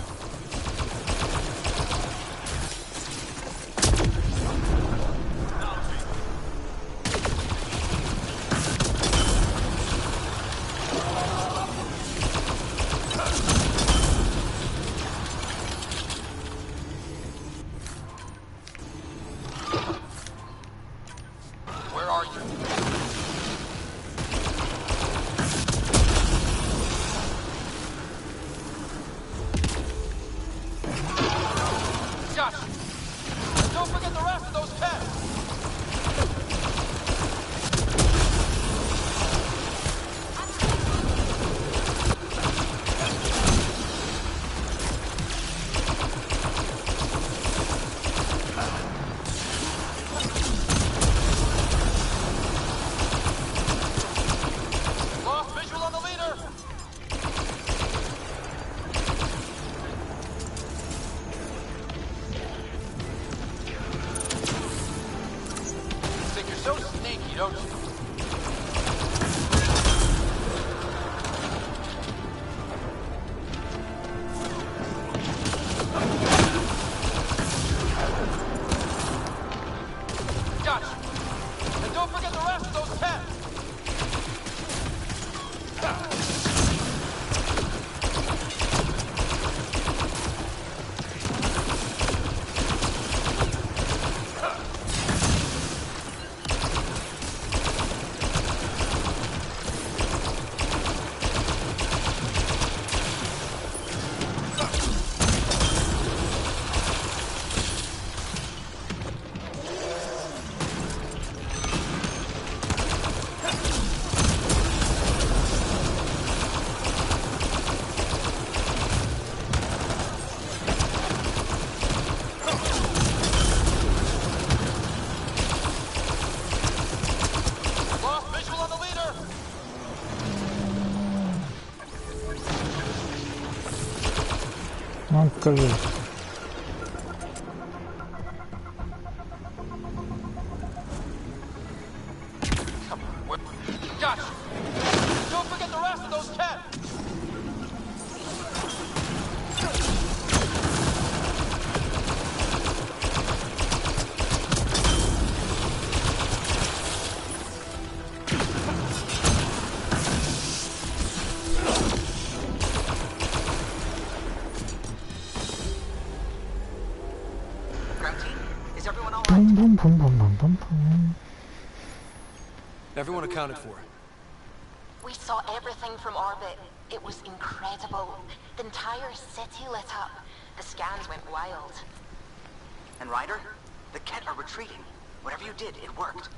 Where are you? Ну, покажи. Gotcha! Don't forget the rest of those cats! Everyone accounted for. We saw everything from orbit. It was incredible. The entire city lit up. The scans went wild. And Ryder, the Ket are retreating. Whatever you did, it worked.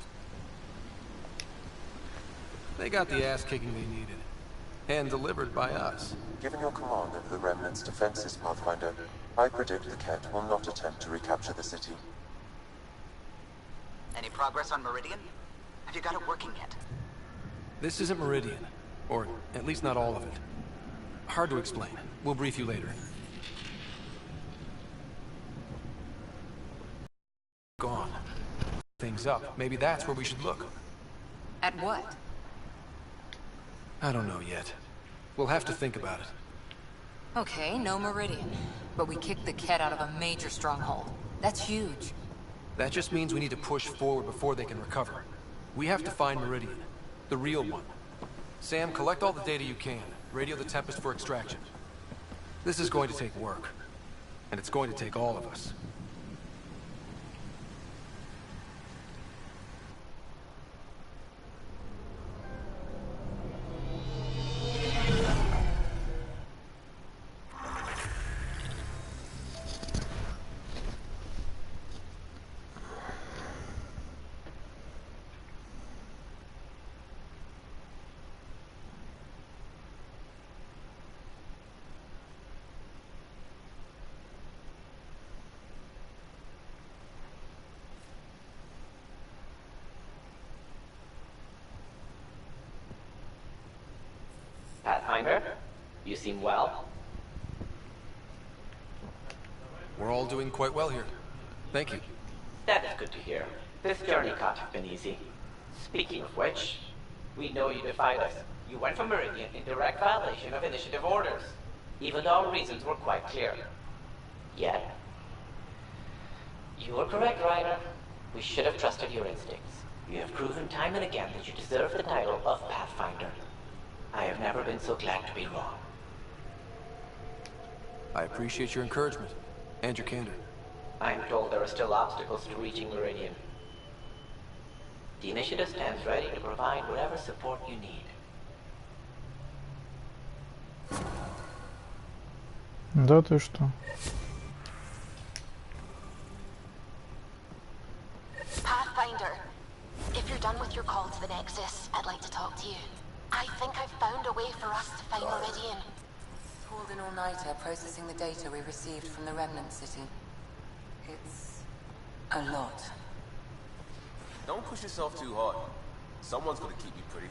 They got the ass kicking they needed. And delivered by us. Given your command over the Remnant's defenses, Pathfinder, I predict the Ket will not attempt to recapture the city. Any progress on Meridian? Have you got it working yet? This isn't Meridian. Or at least not all of it. Hard to explain. We'll brief you later. Gone. Things up. Maybe that's where we should look. At what? I don't know yet. We'll have to think about it. Okay, no Meridian. But we kicked the Ket out of a major stronghold. That's huge. That just means we need to push forward before they can recover. We have to find Meridian. The real one. Sam, collect all the data you can. Radio the Tempest for extraction. This is going to take work. And it's going to take all of us. Pathfinder, you seem well. We're all doing quite well here. Thank you. That is good to hear. This journey can't have been easy. Speaking of which, we know you defied us. You went from Meridian in direct violation of initiative orders, even though our reasons were quite clear. Yet, you were correct, Ryder. We should have trusted your instincts. You have proven time and again that you deserve the title of Pathfinder. I have never been so glad to be wrong. I appreciate your encouragement, and your candor. I'm told there are still obstacles to reaching Meridian. The initiative stands ready to provide whatever support you need. Да ты что? Pathfinder, if you're done with your call to the Nexus, I'd like to talk to you. I think I've found a way for us to find Meridian. Pulled an all-nighter processing the data we received from the Remnant City. It's a lot. Don't push yourself too hard. Someone's gonna keep you pretty.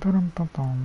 Парам-пам-пам.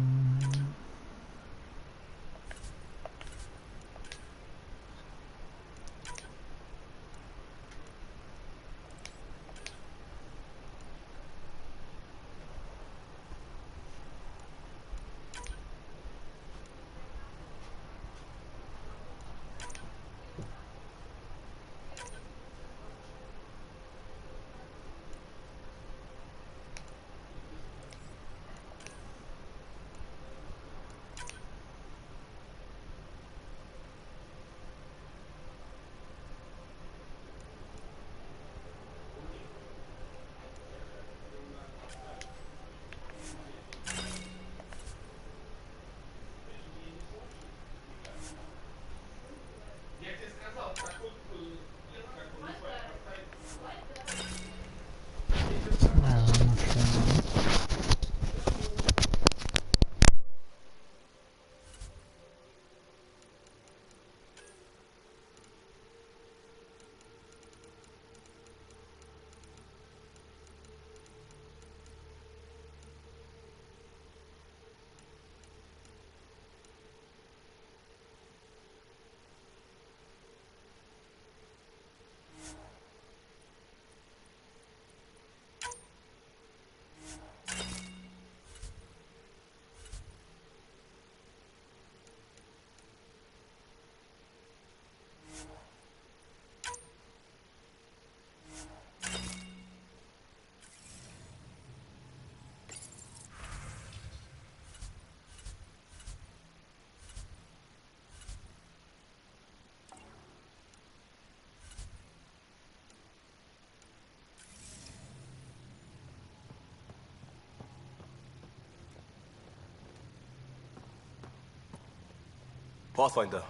Pathfinder,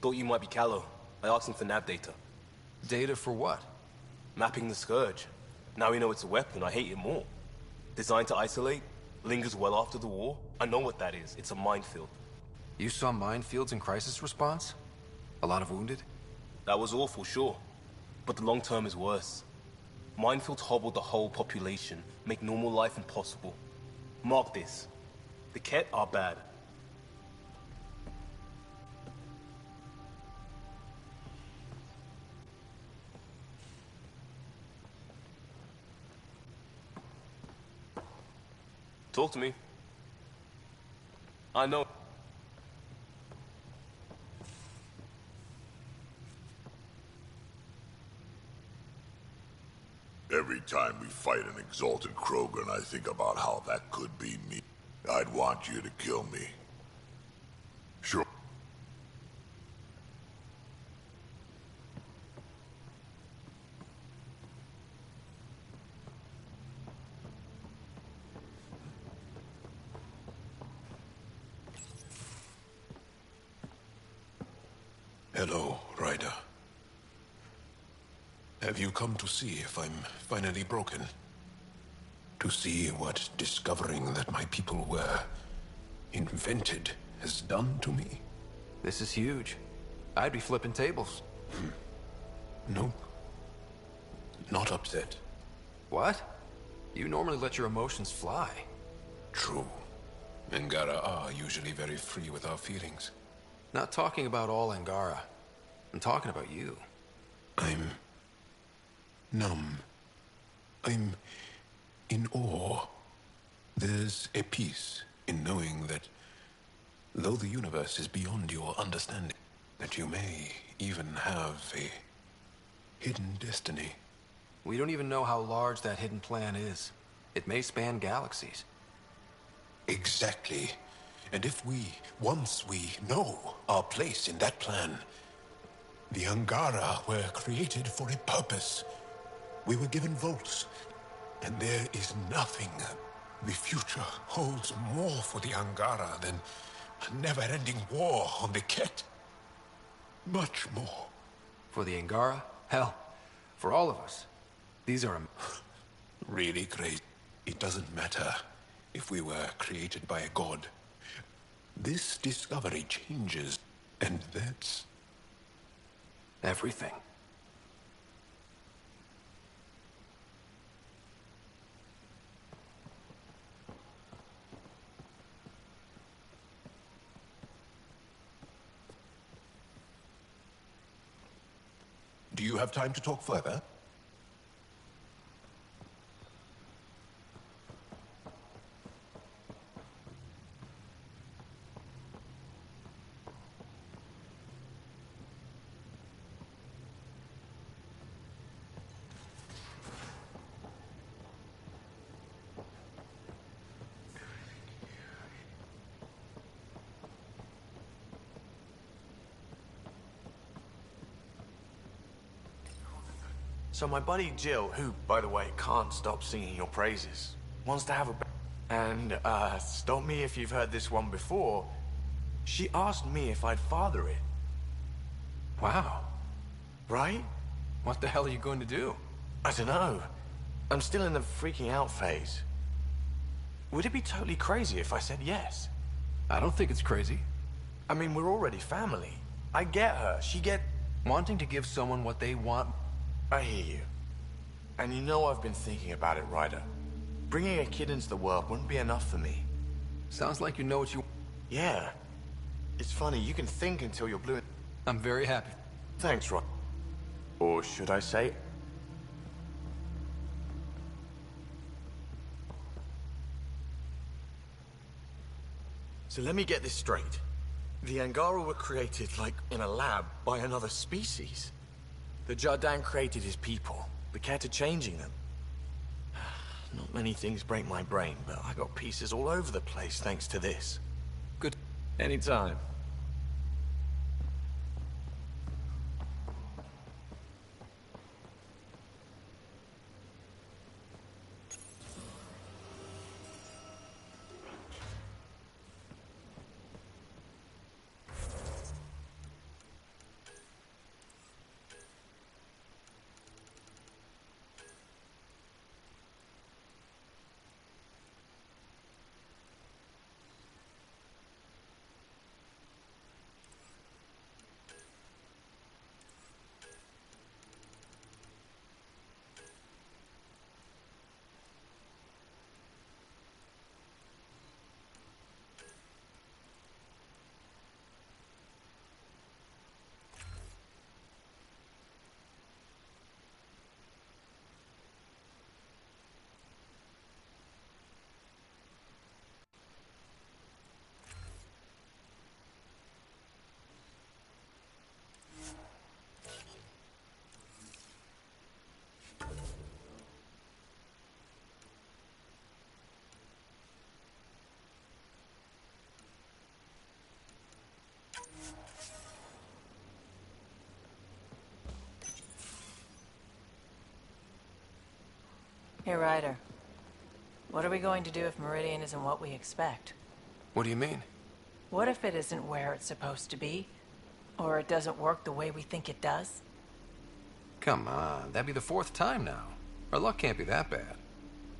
thought you might be Callow. I asked him for nav data. Data for what? Mapping the Scourge. Now we know it's a weapon, I hate it more. Designed to isolate, lingers well after the war. I know what that is. It's a minefield. You saw minefields in crisis response? A lot of wounded? That was awful, sure. But the long term is worse. Minefields hobble the whole population, make normal life impossible. Mark this. The Ket are bad. Talk to me. I know. Every time we fight an exalted Krogan, I think about how that could be me. I'd want you to kill me. Sure. Hello, Ryder. Have you come to see if I'm finally broken? To see what discovering that my people were invented has done to me? This is huge. I'd be flipping tables. Nope. Not upset. What? You normally let your emotions fly. True. Angara are usually very free with our feelings. Not talking about all Angara. I'm talking about you. I'm numb. I'm in awe. There's a peace in knowing that though the universe is beyond your understanding, that you may even have a hidden destiny. We don't even know how large that hidden plan is. It may span galaxies. Exactly. And if once we know our place in that plan, the Angara were created for a purpose. We were given votes, and there is nothing the future holds more for the Angara than a never-ending war on the Ket. Much more. For the Angara? Hell, for all of us. These are... Really great. It doesn't matter if we were created by a god. This discovery changes, and that's... everything. Do you have time to talk further? So my buddy Jill, who, by the way, can't stop singing your praises, wants to have a... And, stop me if you've heard this one before, she asked me if I'd father it. Wow. Right? What the hell are you going to do? I don't know. I'm still in the freaking out phase. Would it be totally crazy if I said yes? I don't think it's crazy. I mean, we're already family. I get her. She get... Wanting to give someone what they want... I hear you. And you know I've been thinking about it, Ryder. Bringing a kid into the world wouldn't be enough for me. Sounds like you know what you... Yeah. It's funny, you can think until you're blue in... I'm very happy. Thanks, Ryder. Or should I say... So let me get this straight. The Angara were created, like, in a lab by another species. The Jardin created his people. The Ket are changing them. Not many things break my brain, but I got pieces all over the place thanks to this. Good. Anytime. Hey, Ryder. What are we going to do if Meridian isn't what we expect? What do you mean? What if it isn't where it's supposed to be? Or it doesn't work the way we think it does? Come on, that'd be the 4th time now. Our luck can't be that bad.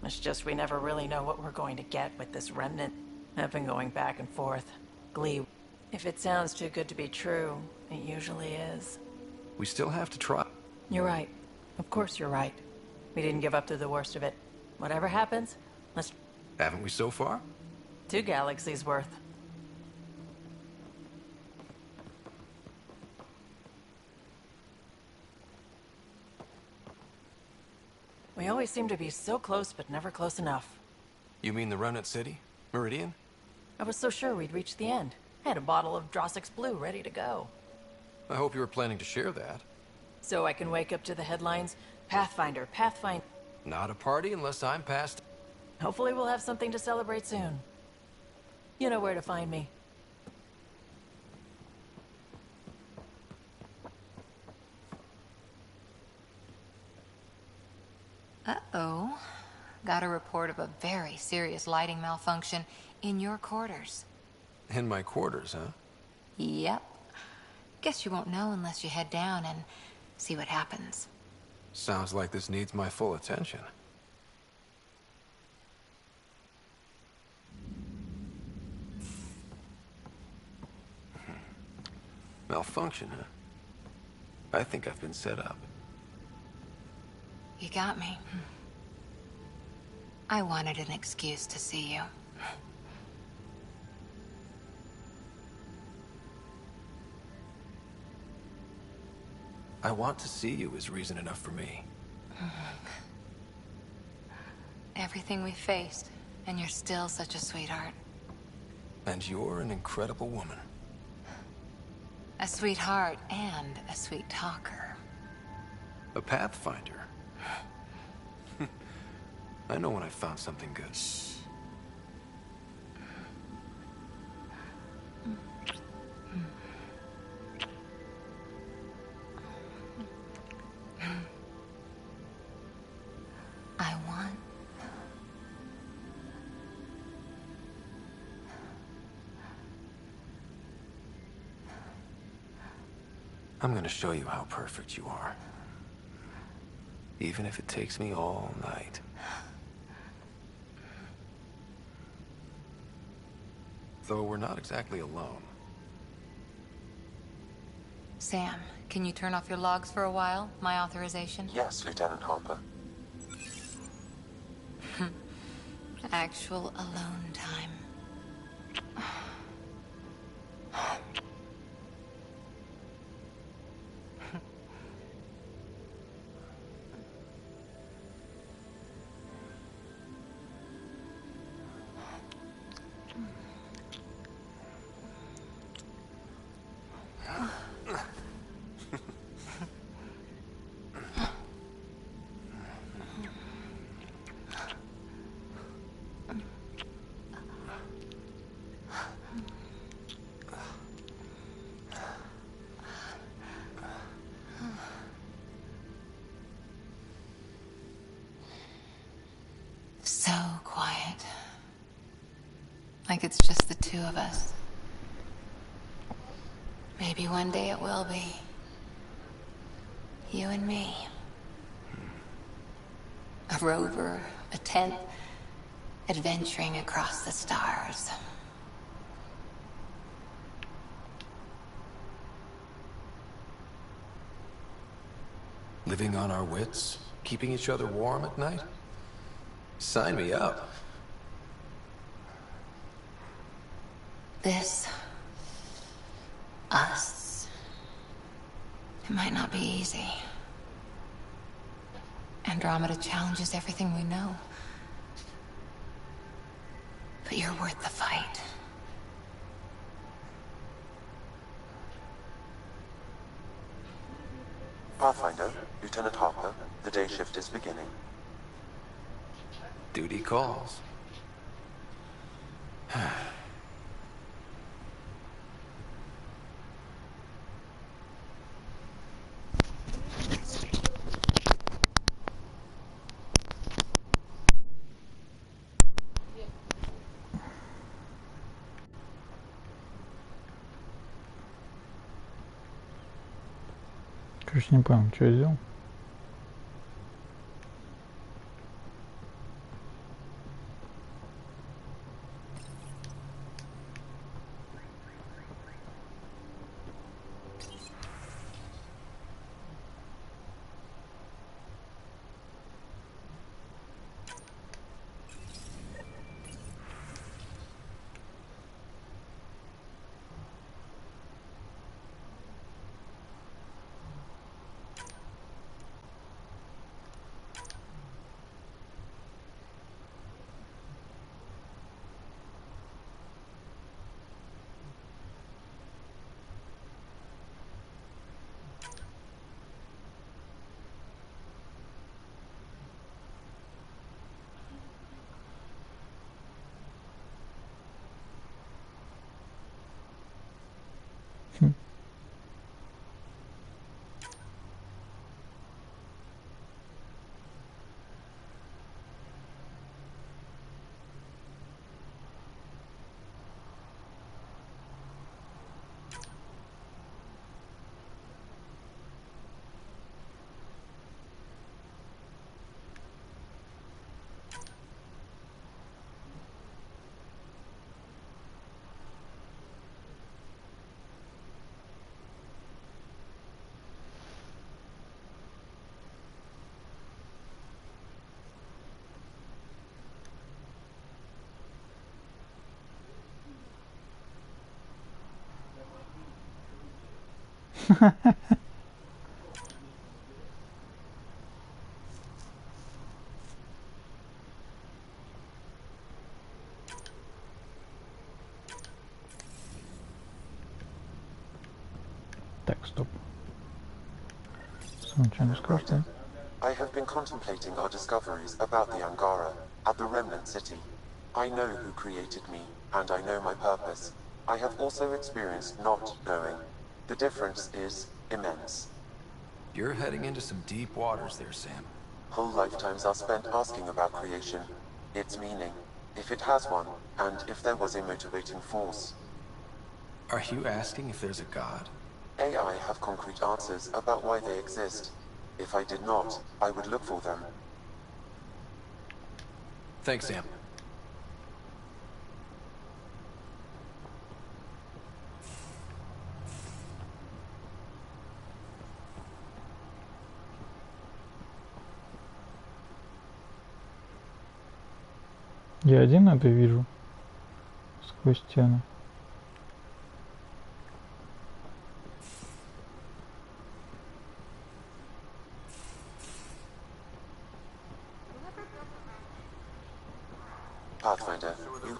It's just we never really know what we're going to get with this remnant. I've been going back and forth. Glee. If it sounds too good to be true, it usually is. We still have to try. You're right. Of course you're right. We didn't give up to the worst of it. Whatever happens, let's... Haven't we so far? 2 galaxies worth. We always seem to be so close, but never close enough. You mean the Remnant City? Meridian? I was so sure we'd reach the end. I had a bottle of Drossix Blue ready to go. I hope you were planning to share that. So I can wake up to the headlines, Pathfinder, Pathfinder. Not a party unless I'm past... Hopefully we'll have something to celebrate soon. You know where to find me. Uh-oh. Got a report of a very serious lighting malfunction in your quarters. In my quarters, huh? Yep. Guess you won't know unless you head down and see what happens. Sounds like this needs my full attention. Malfunction, huh? I think I've been set up. You got me. I wanted an excuse to see you. I want to see you is reason enough for me. Everything we faced, and you're still such a sweetheart. And you're an incredible woman. A sweetheart and a sweet talker. A pathfinder. I know when I found something good. I want... I'm gonna show you how perfect you are. Even if it takes me all night. Though we're not exactly alone. Sam, can you turn off your logs for a while? My authorization? Yes, Lieutenant Harper. Actual alone time. So quiet. Like it's just the two of us. Maybe one day it will be. You and me. A rover, a tent, adventuring across the stars. Living on our wits, keeping each other warm at night? Sign me up. This... us... it might not be easy. Andromeda challenges everything we know. But you're worth the fight. Pathfinder, Lieutenant Harper, the day shift is beginning. Duty calls. Короче, не понял, что я сделал. Так, стоп. Writer, I have been contemplating our discoveries about the Angara at the Remnant City. I know who created me, and I know my purpose. I have also experienced not knowing. The difference is immense. You're heading into some deep waters there, Sam. Whole lifetimes are spent asking about creation, its meaning, if it has one, and if there was a motivating force. Are you asking if there's a god? AI have concrete answers about why they exist. If I did not, I would look for them. Thanks, Sam. Я один это вижу сквозь стену. Pathfinder, you...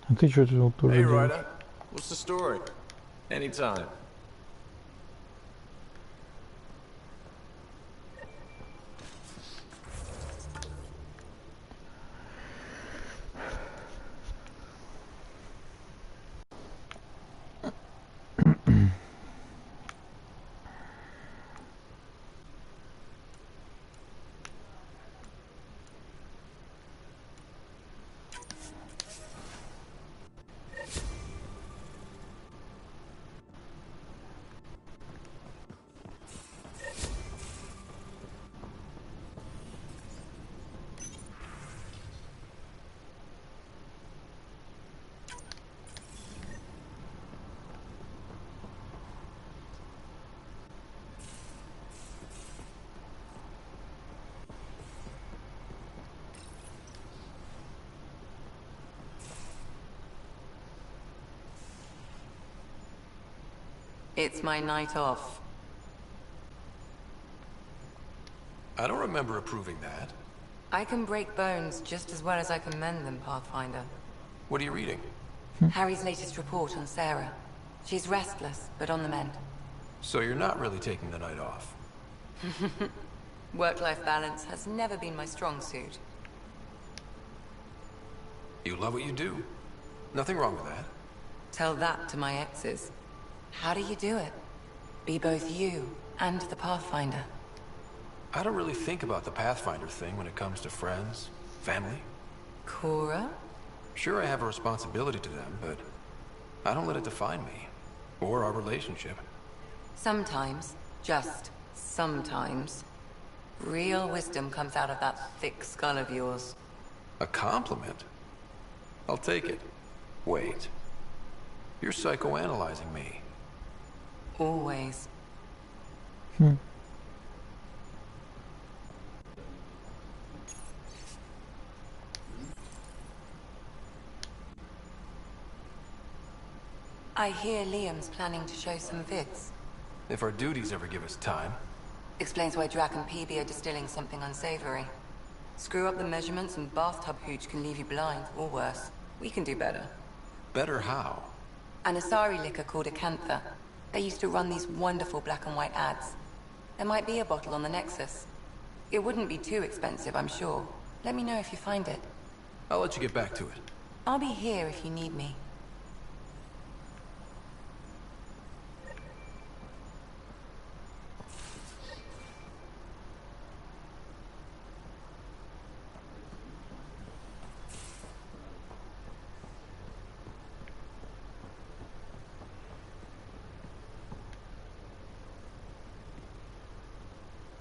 А ты что тут тоже Hey, делаешь? Ryder. What's the story? Anytime. It's my night off. I don't remember approving that. I can break bones just as well as I can mend them, Pathfinder. What are you reading? Harry's latest report on Sarah. She's restless, but on the mend. So you're not really taking the night off. Work-life balance has never been my strong suit. You love what you do. Nothing wrong with that. Tell that to my exes. How do you do it? Be both you and the Pathfinder. I don't really think about the Pathfinder thing when it comes to friends, family. Cora? Sure, I have a responsibility to them, but I don't let it define me, or our relationship. Sometimes, just sometimes, real wisdom comes out of that thick skull of yours. A compliment? I'll take it. Wait. You're psychoanalyzing me. Always. I hear Liam's planning to show some vids. If our duties ever give us time. Explains why Drac and PB are distilling something unsavory. Screw up the measurements and bathtub hooch can leave you blind, or worse. We can do better. Better how? An Asari liquor called Acantha. They used to run these wonderful black and white ads. There might be a bottle on the Nexus. It wouldn't be too expensive, I'm sure. Let me know if you find it. I'll let you get back to it. I'll be here if you need me.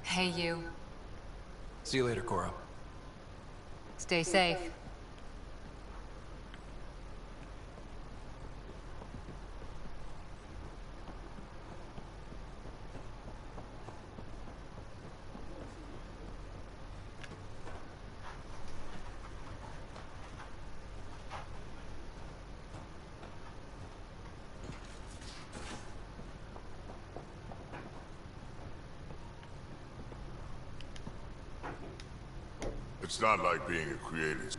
Hey, you. See you later, Cora. Stay safe. It's not like being a creator.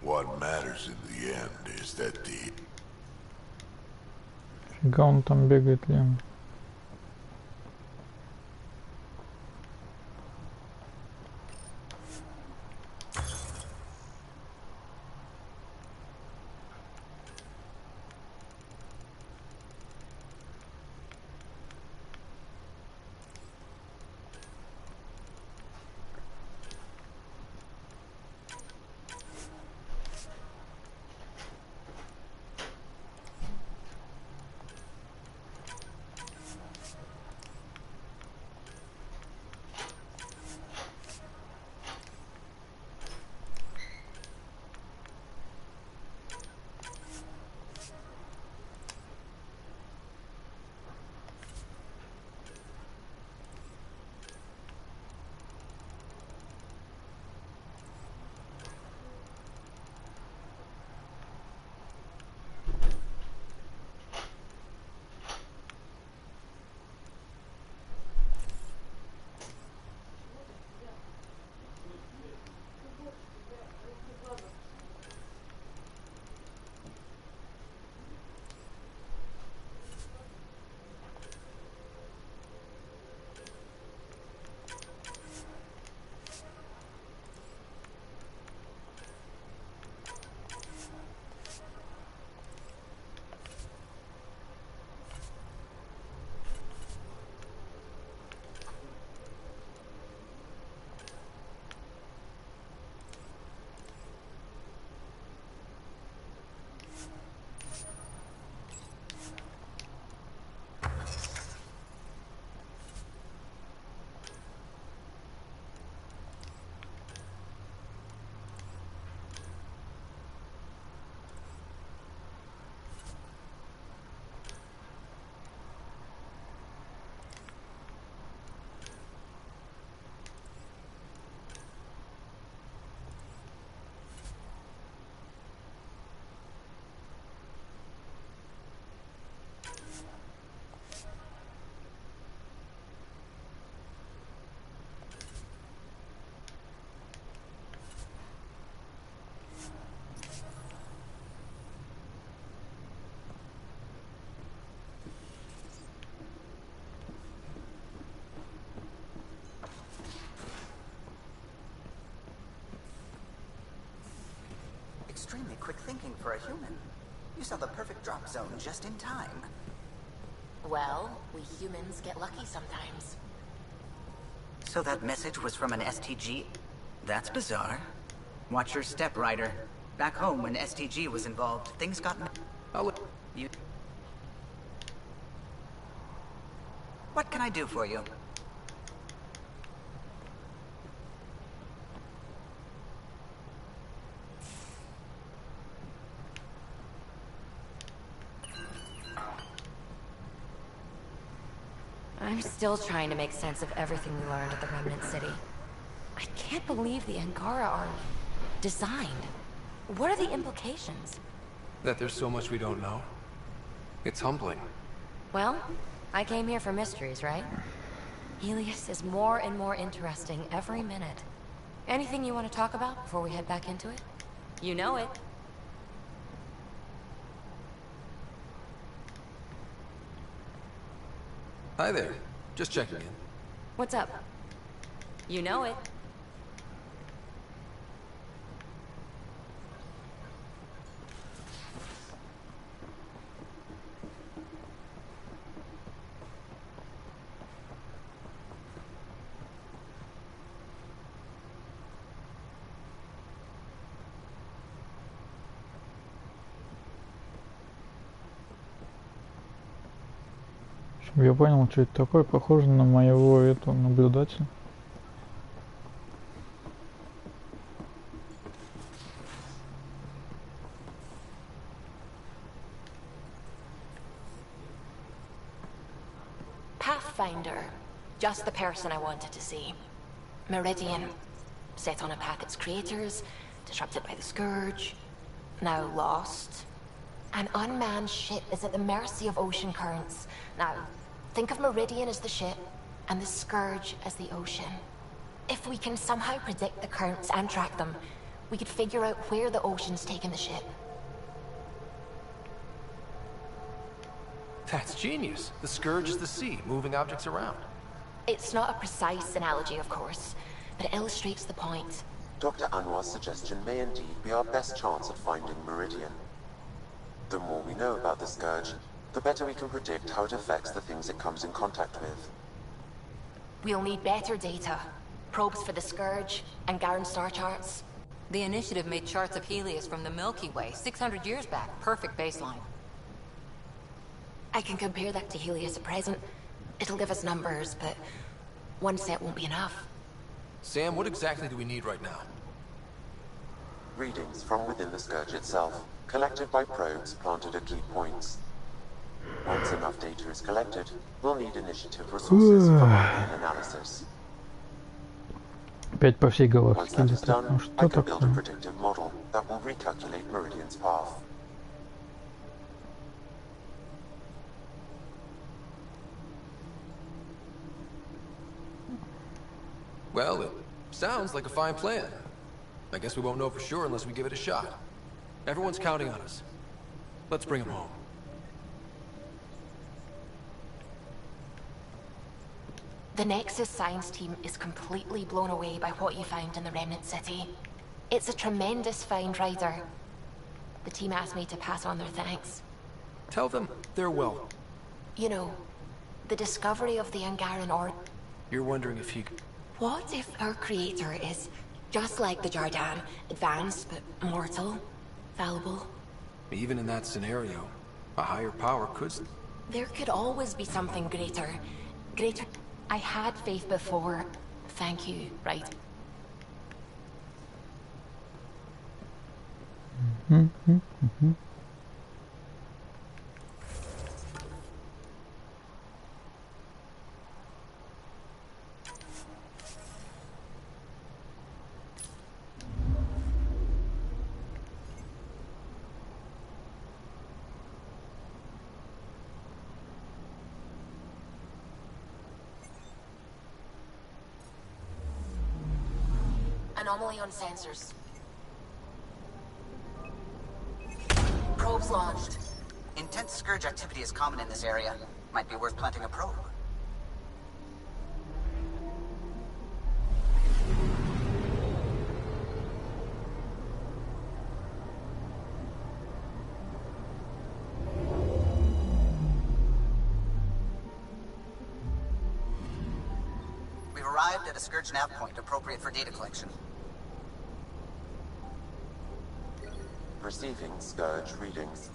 What matters in the end is that the... Фига он там бегает, Лем. Extremely quick thinking for a human. You saw the perfect drop zone just in time. Well, we humans get lucky sometimes. So that message was from an STG? That's bizarre. Watch your step, Ryder. Back home, when STG was involved, things got... You... What can I do for you? I'm still trying to make sense of everything we learned at the Remnant City. I can't believe the Angara are designed. What are the implications? That there's so much we don't know. It's humbling. Well, I came here for mysteries, right? Helios is more and more interesting every minute. Anything you want to talk about before we head back into it? You know it. Hi there. Just checking in. What's up? You know it. Я понял, что это такое, похоже на моего этого наблюдателя. Pathfinder. Just the person I wanted to see. Meridian. Set on a path its creators, disrupted by the Scourge, now lost. An unmanned ship is at the mercy of ocean currents. Now, think of Meridian as the ship, and the Scourge as the ocean. If we can somehow predict the currents and track them, we could figure out where the ocean's taken the ship. That's genius. The Scourge is the sea, moving objects around. It's not a precise analogy, of course, but it illustrates the point. Dr. Anwar's suggestion may indeed be our best chance at finding Meridian. The more we know about the Scourge, the better we can predict how it affects the things it comes in contact with. We'll need better data. Probes for the Scourge, and Garen star charts. The Initiative made charts of Helios from the Milky Way 600 years back. Perfect baseline. I can compare that to Helios at present. It'll give us numbers, but one set won't be enough. Sam, what exactly do we need right now? Readings from within the Scourge itself, collected by probes planted at key points. Once enough data is collected, we'll need Initiative resources for mapping and analysis. Опять по всей Once галактике that is летать. done, Ну I что can build a такое? predictive model that will recalculate Meridian's path. Well, it sounds like a fine plan. I guess we won't know for sure unless we give it a shot. Everyone's counting on us. Let's bring them home. The Nexus science team is completely blown away by what you found in the Remnant City. It's a tremendous find, Ryder. The team asked me to pass on their thanks. Tell them they're welcome. You know, the discovery of the Angaran Orb. You're wondering if he... What if our creator is just like the Jardan, advanced but mortal, fallible? Even in that scenario, a higher power could... There could always be something greater. Greater... I had faith before. Thank you, right? Anomaly on sensors. Probes launched. Intense Scourge activity is common in this area. Might be worth planting a probe. We've arrived at a Scourge nav point appropriate for data collection. Receiving Scourge readings.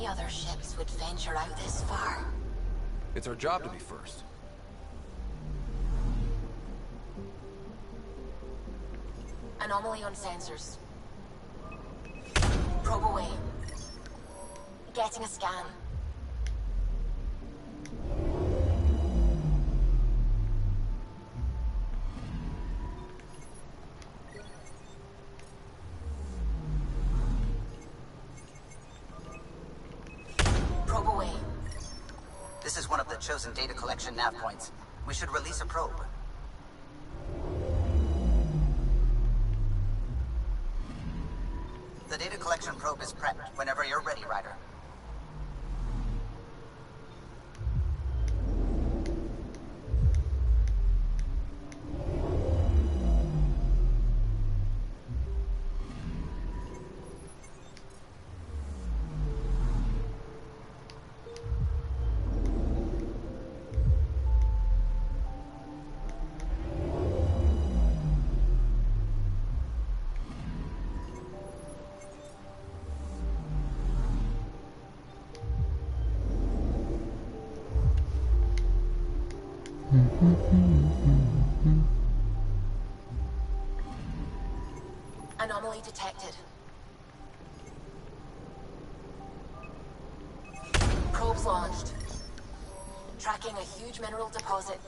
Other ships would venture out this far. It's our job to be first. Anomaly on sensors. Probe away. Getting a scan. Chosen data collection nav points. We should release a probe. The data collection probe is prepped whenever you're ready, Ryder. Anomaly detected. Probes launched. Tracking a huge mineral deposit.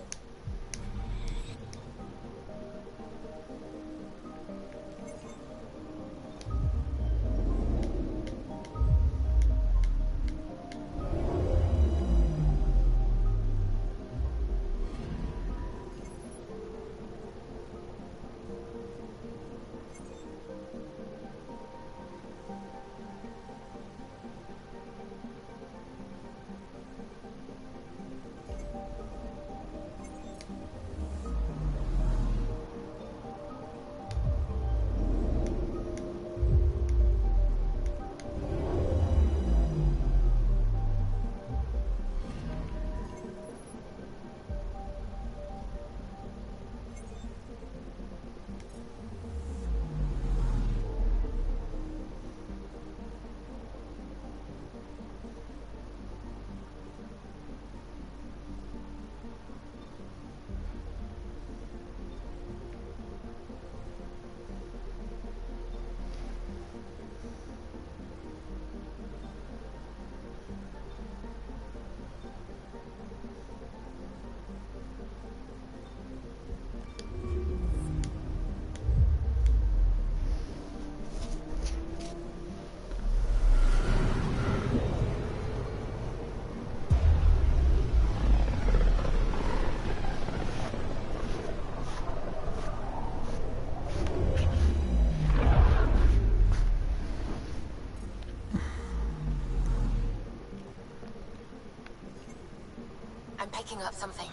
I'm picking up something.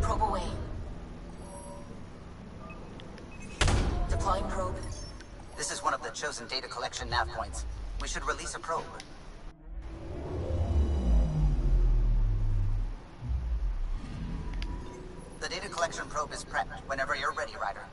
Probe away. Deploying probe. This is one of the chosen data collection nav points. We should release a probe. The data collection probe is prepped whenever you're ready, Ryder.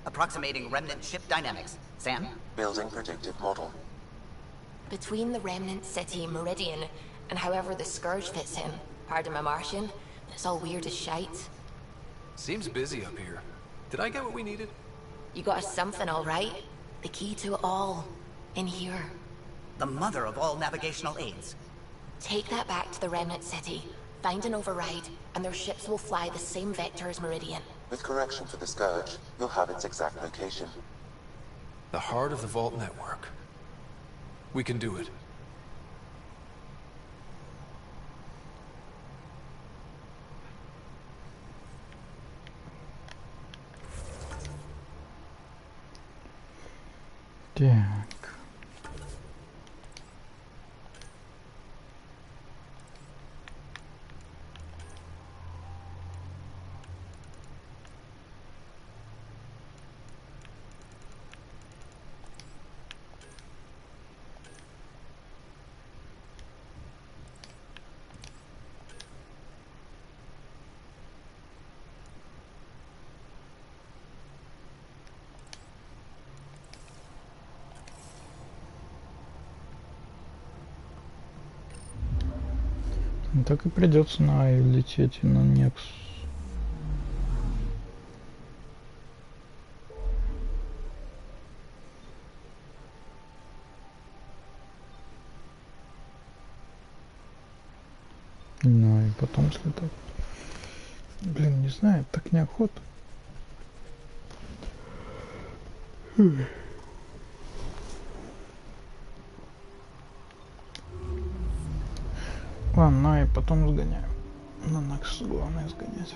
Approximating remnant ship dynamics. Sam? Building predictive model. Between the remnant city Meridian and however the Scourge fits in, pardon my Martian, it's all weird as shite. Seems busy up here. Did I get what we needed? You got us something, all right? The key to it all. In here. The mother of all navigational aids. Take that back to the remnant city. Find an override, and their ships will fly the same vector as Meridian. With correction for the Scourge, you'll have its exact location. The heart of the Vault network. We can do it. Так. Так и придется на Ай лететь и на Некс. Ну и потом слетать. Блин, не знаю, так неохота. Ладно, ну и потом сгоняю. На Некс главное сгонять.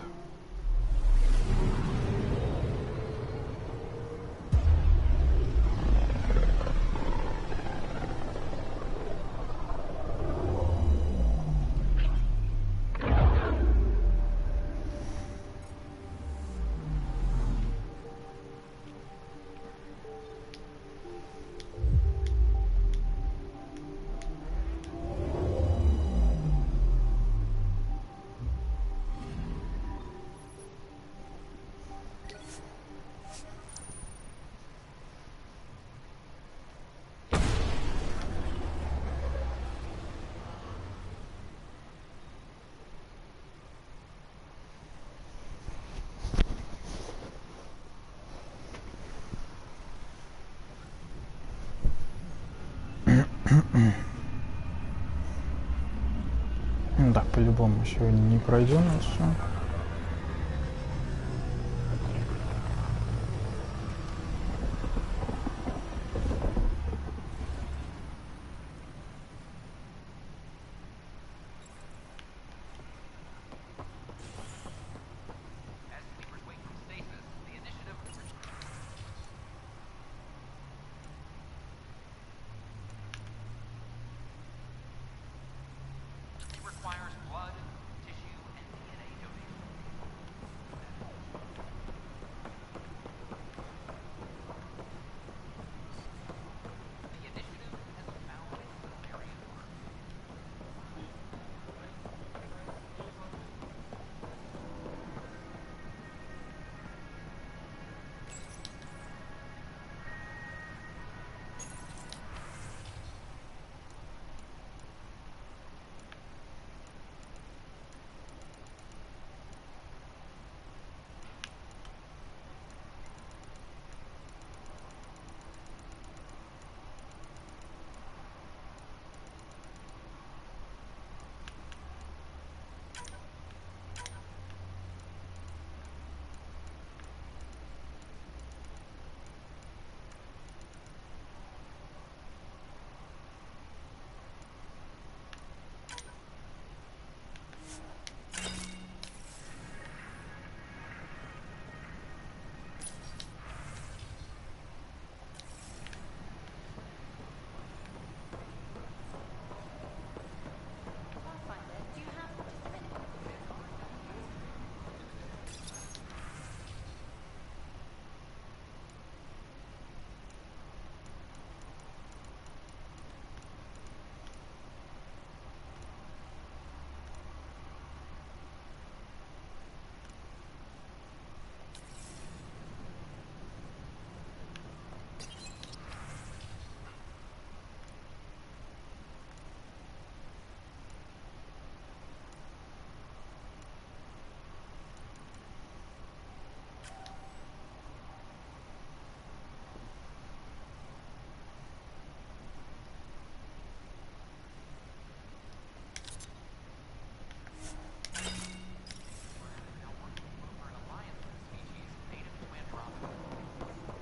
Да, по-любому еще не пройдем все.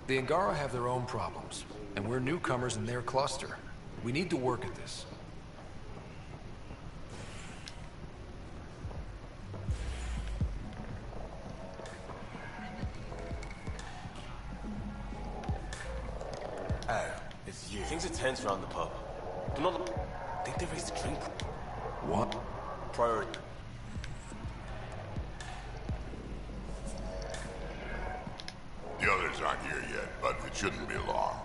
The Angara have their own problems, and we're newcomers in their cluster. We need to work at this. It's you. Things are tense around the pub. Do not think they raised the drink. What? Priority. The others aren't here yet, but it shouldn't be long.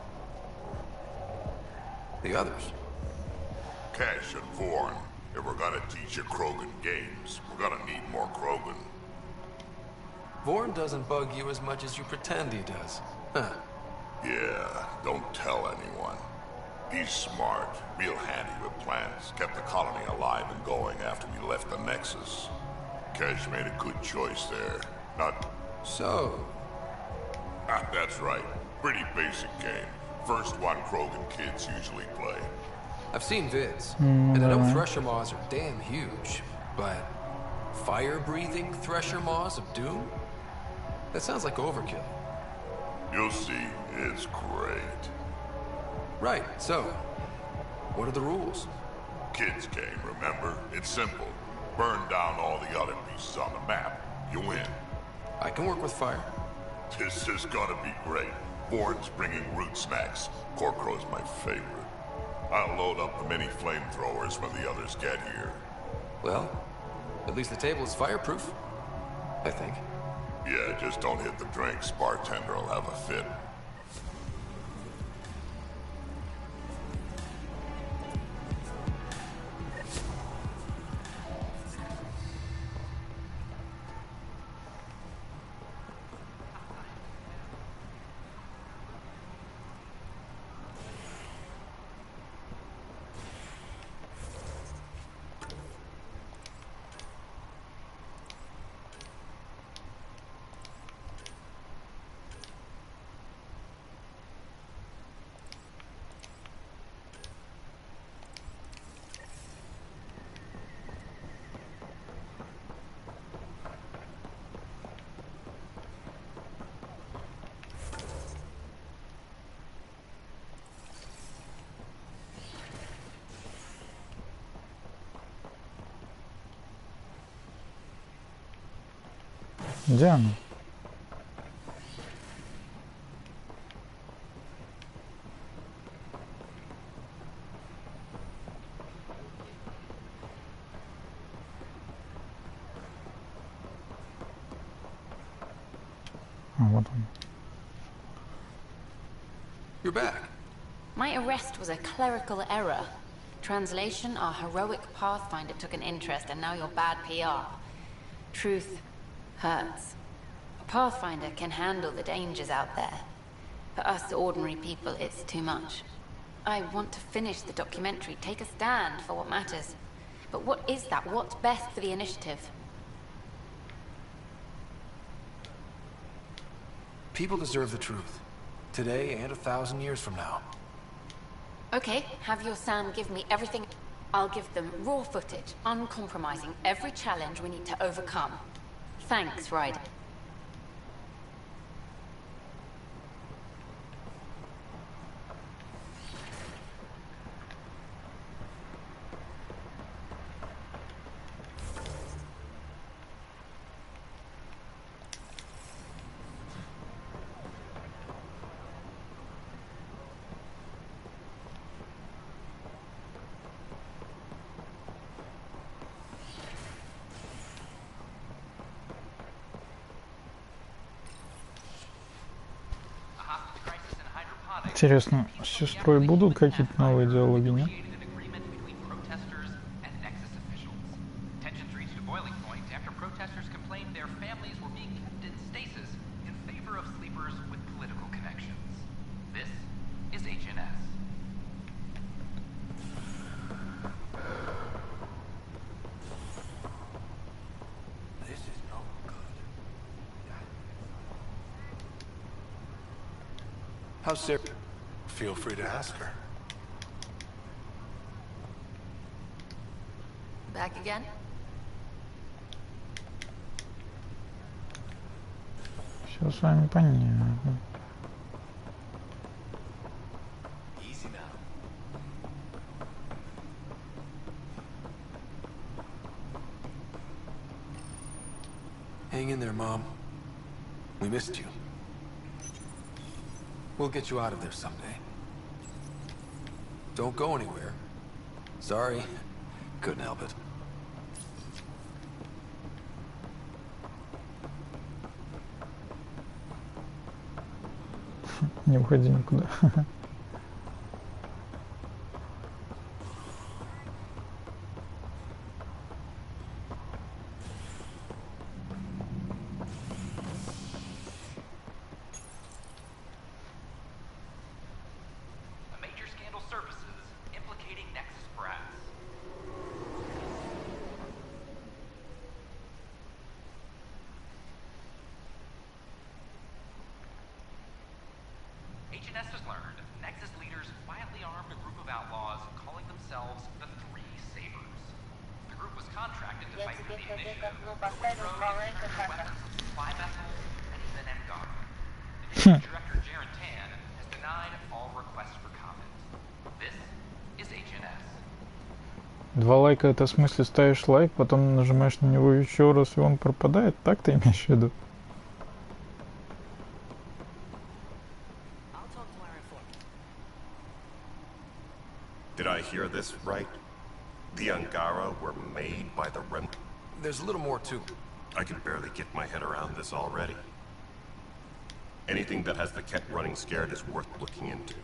The others? Cash and Vorn. If we're gonna teach you Krogan games, we're gonna need more Krogan. Vorn doesn't bug you as much as you pretend he does. Huh. Yeah, don't tell anyone. He's smart, real handy with plans. Kept the colony alive and going after we left the Nexus. Cash made a good choice there. Not... So... Ah, that's right. Pretty basic game. First one Krogan kids usually play. I've seen vids, and I know Thresher Maws are damn huge, but... fire-breathing Thresher Maws of Doom? That sounds like overkill. You'll see, it's great. Right, so, what are the rules? Kids game, remember? It's simple. Burn down all the other pieces on the map. You win. I can work with fire. This is gonna be great. Vorn's bringing root snacks. Corcrow's my favorite. I'll load up the mini flamethrowers when the others get here. Well, at least the table is fireproof. I think. Yeah, just don't hit the drinks. Bartender will have a fit. Где она? А, вот он. You're back. My arrest was a clerical error. Translation, our heroic Pathfinder took an interest and now you're bad PR. Truth hurts. A Pathfinder can handle the dangers out there. For us ordinary people, it's too much. I want to finish the documentary, take a stand for what matters. But what is that? What's best for the initiative? People deserve the truth. Today and 1,000 years from now. Okay, have your Sam give me everything. I'll give them raw footage, uncompromising, every challenge we need to overcome. Thanks, Ryder. Интересно, с сестрой будут какие-то новые диалоги, нет? How's Sarah? Feel free to ask her. Back again? Все с вами понятно. Hang in there, Mom. We missed you. We'll get you out of there someday. Don't go anywhere. Sorry. Couldn't help it. Не уходи никуда. HNS has learned Nexus leaders quietly armed a group of outlaws calling themselves the Three Sabers. The group was contracted to fight for the initiative, but were thrown into weapons of supply vessels and even Angara. Initiative Director Jaren Tan has denied all requests for comment. This is HNS. 2 лайка — это в смысле ставишь лайк, потом нажимаешь на него еще раз, и он пропадает? Так ты имеешь в виду? Did I hear this right? The Angara were made by the REM. There's a little more too. I can barely get my head around this already. Anything that has the Ket running scared is worth looking into.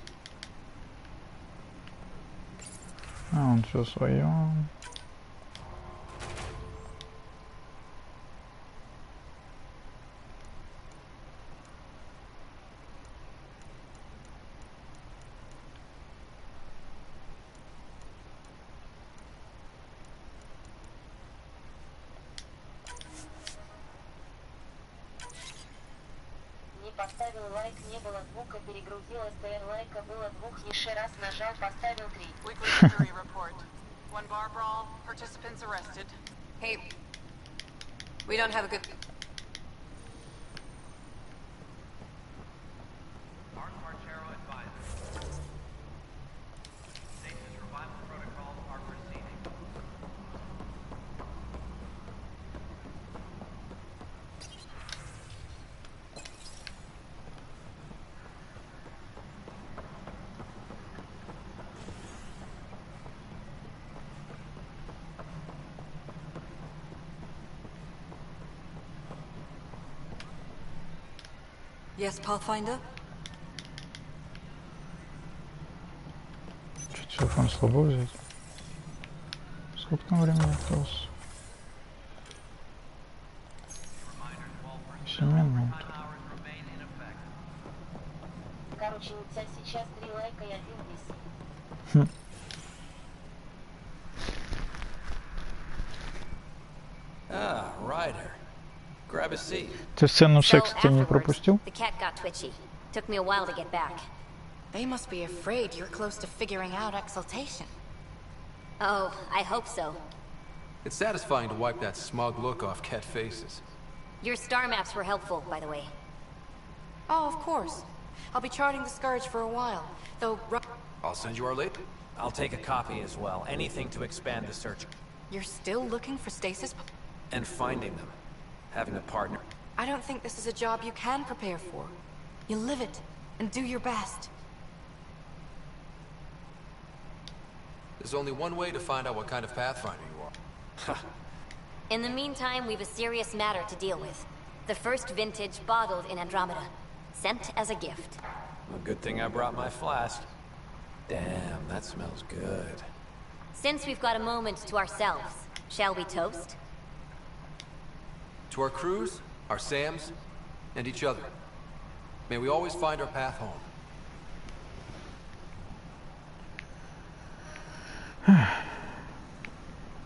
А, он все свое. Поставил лайк, не было звука, перегрузилась ТР лайка, было звук, еще раз нажал, поставил 3. Weekly victory report. One bar brawl, participants arrested. Hey, we don't have a good... Yes, Pathfinder? Что, телефон слабо взять? Сколько там времени осталось? 7 минут. Короче, у тебя сейчас 3 лайка и 1 дис. Ah, Ryder. Grab a seat. Ты сцену секса ты не пропустил? The cat got twitchy. Took me a while to get back. They must be afraid you're close to figuring out exaltation. Oh, I hope so. It's satisfying to wipe that smug look off cat faces. Your star maps were helpful, by the way. Oh, of course. I'll be charting the Scourge for a while, though... I'll send you our late. I'll take a copy as well. Anything to expand the search. You're still looking for stasis... And finding them. Having a partner. I don't think this is a job you can prepare for. You live it, and do your best. There's only one way to find out what kind of Pathfinder you are. In the meantime, we've a serious matter to deal with. The first vintage bottled in Andromeda. Sent as a gift. Well, good thing I brought my flask. Damn, that smells good. Since we've got a moment to ourselves, shall we toast? To our crews, our Sams, and each other. May we always find our path home.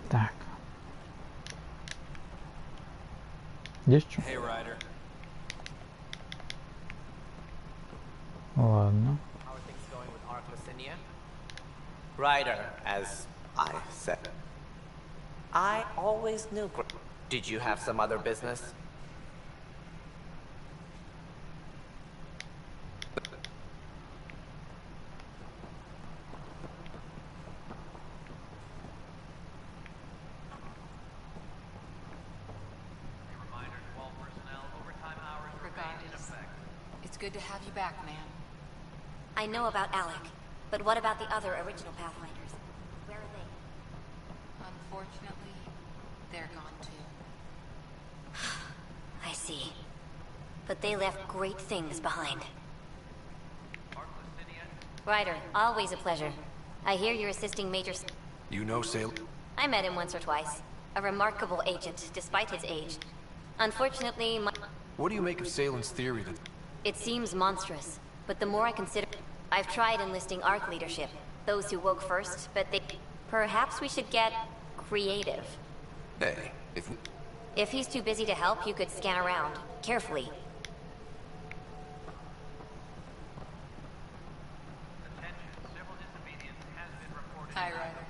Так. Здесь что? Hey, Ryder. Ладно. How are things going with Ryder, as I said. I always knew. Did you have some other business? Regardless, it's good to have you back, man. I know about Alec, but what about the other original Pathfinders? Where are they? Unfortunately, they're gone too. I see. But they left great things behind. Ryder, always a pleasure. I hear you're assisting Major... You know Salem? I met him once or twice. A remarkable agent, despite his age. Unfortunately, my... What do you make of Salem's theory that... It seems monstrous, but the more I consider... I've tried enlisting ARC leadership. Those who woke first, but they... Perhaps we should get... creative. Hey, if... If he's too busy to help, you could scan around. Carefully. Hi, Ryder.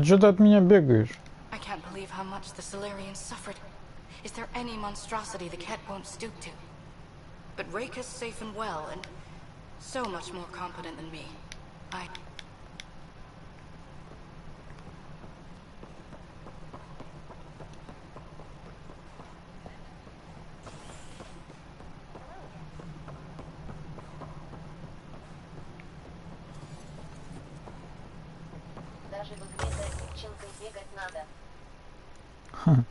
Что ты от меня бегаешь? I can't believe how much the Solarians suffered. Is there any monstrosity the cat won't stoop to? But Rake is safe and well, and so much more competent than me. Даже в игре за девчонкой бегать надо. Ха.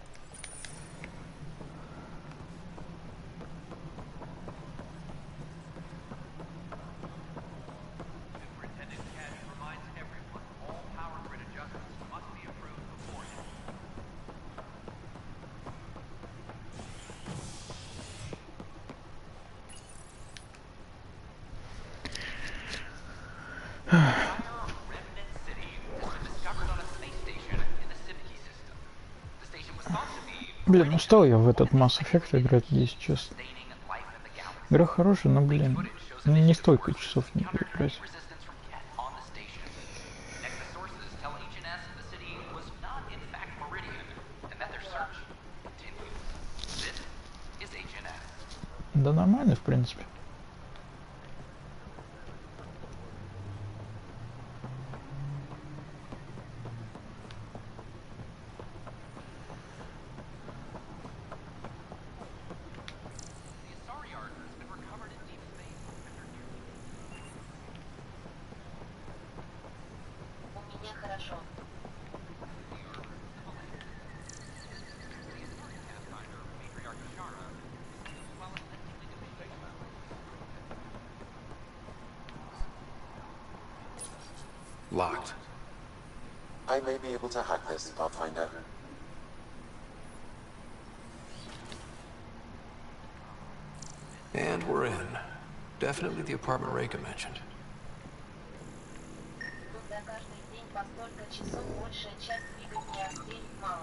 Блин, устал я в этот Mass Effect играть, если честно. Игра хорошая, но, блин, не столько часов не играть. Да нормально, в принципе. Locked. I may be able to hack this, Pathfinder. And we're in. Definitely the apartment Reika mentioned.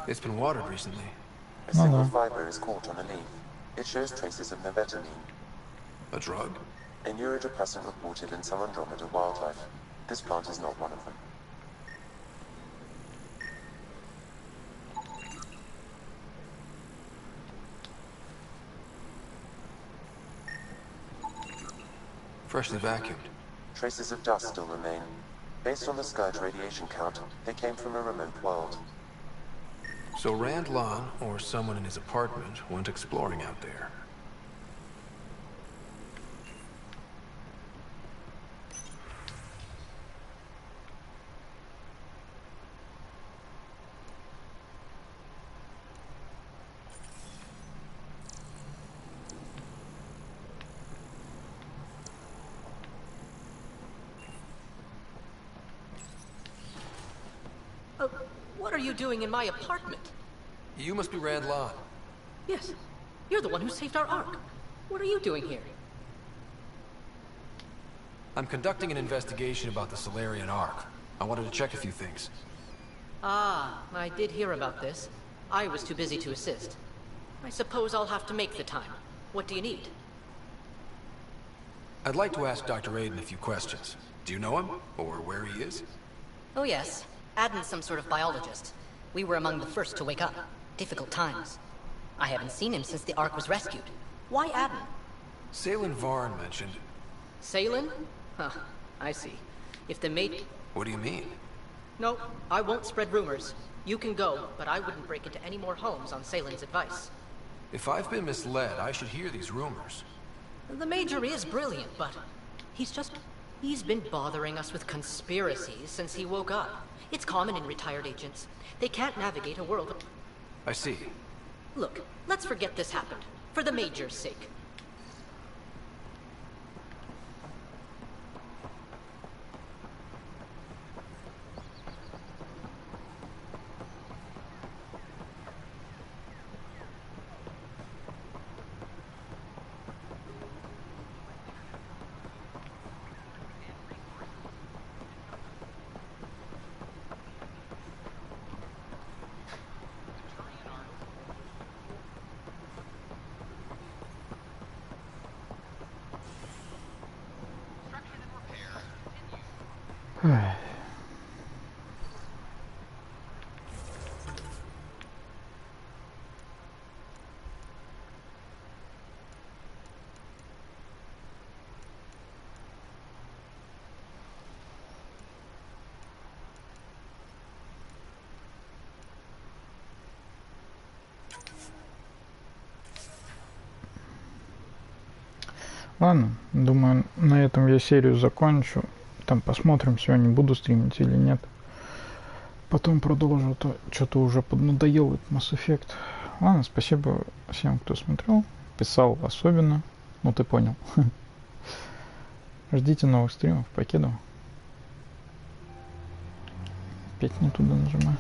It's been watered recently. A single fiber is caught on a leaf. It shows traces of mevetamine. A drug? A neurodepressant reported in some Andromeda wildlife. This plant is not one of them. Freshly vacuumed. Traces of dust still remain. Based on the Scourge radiation count, they came from a remote world. So Rand Lon, or someone in his apartment, went exploring out there. What are you doing in my apartment? You must be Rand Lon. Yes. You're the one who saved our Ark. What are you doing here? I'm conducting an investigation about the Solarian Ark. I wanted to check a few things. Ah, I did hear about this. I was too busy to assist. I suppose I'll have to make the time. What do you need? I'd like to ask Dr. Aiden a few questions. Do you know him? Or where he is? Oh yes. Aden's some sort of biologist. We were among the first to wake up. Difficult times. I haven't seen him since the Ark was rescued. Why Aden? Salen Varn mentioned... Salen? Huh, I see. If the mate... What do you mean? No, I won't spread rumors. You can go, but I wouldn't break into any more homes on Salen's advice. If I've been misled, I should hear these rumors. The Major is brilliant, but he's been bothering us with conspiracies since he woke up. It's common in retired agents. They can't navigate a world... I see. Look, let's forget this happened. For the Major's sake. Ладно, думаю, на этом я серию закончу. Там посмотрим, сегодня буду стримить или нет. Потом продолжу, то что-то уже поднадоел этот Mass Effect. Ладно, спасибо всем, кто смотрел, писал особенно. Ну ты понял. Ждите новых стримов, покидываю. Опять не туда нажимаю.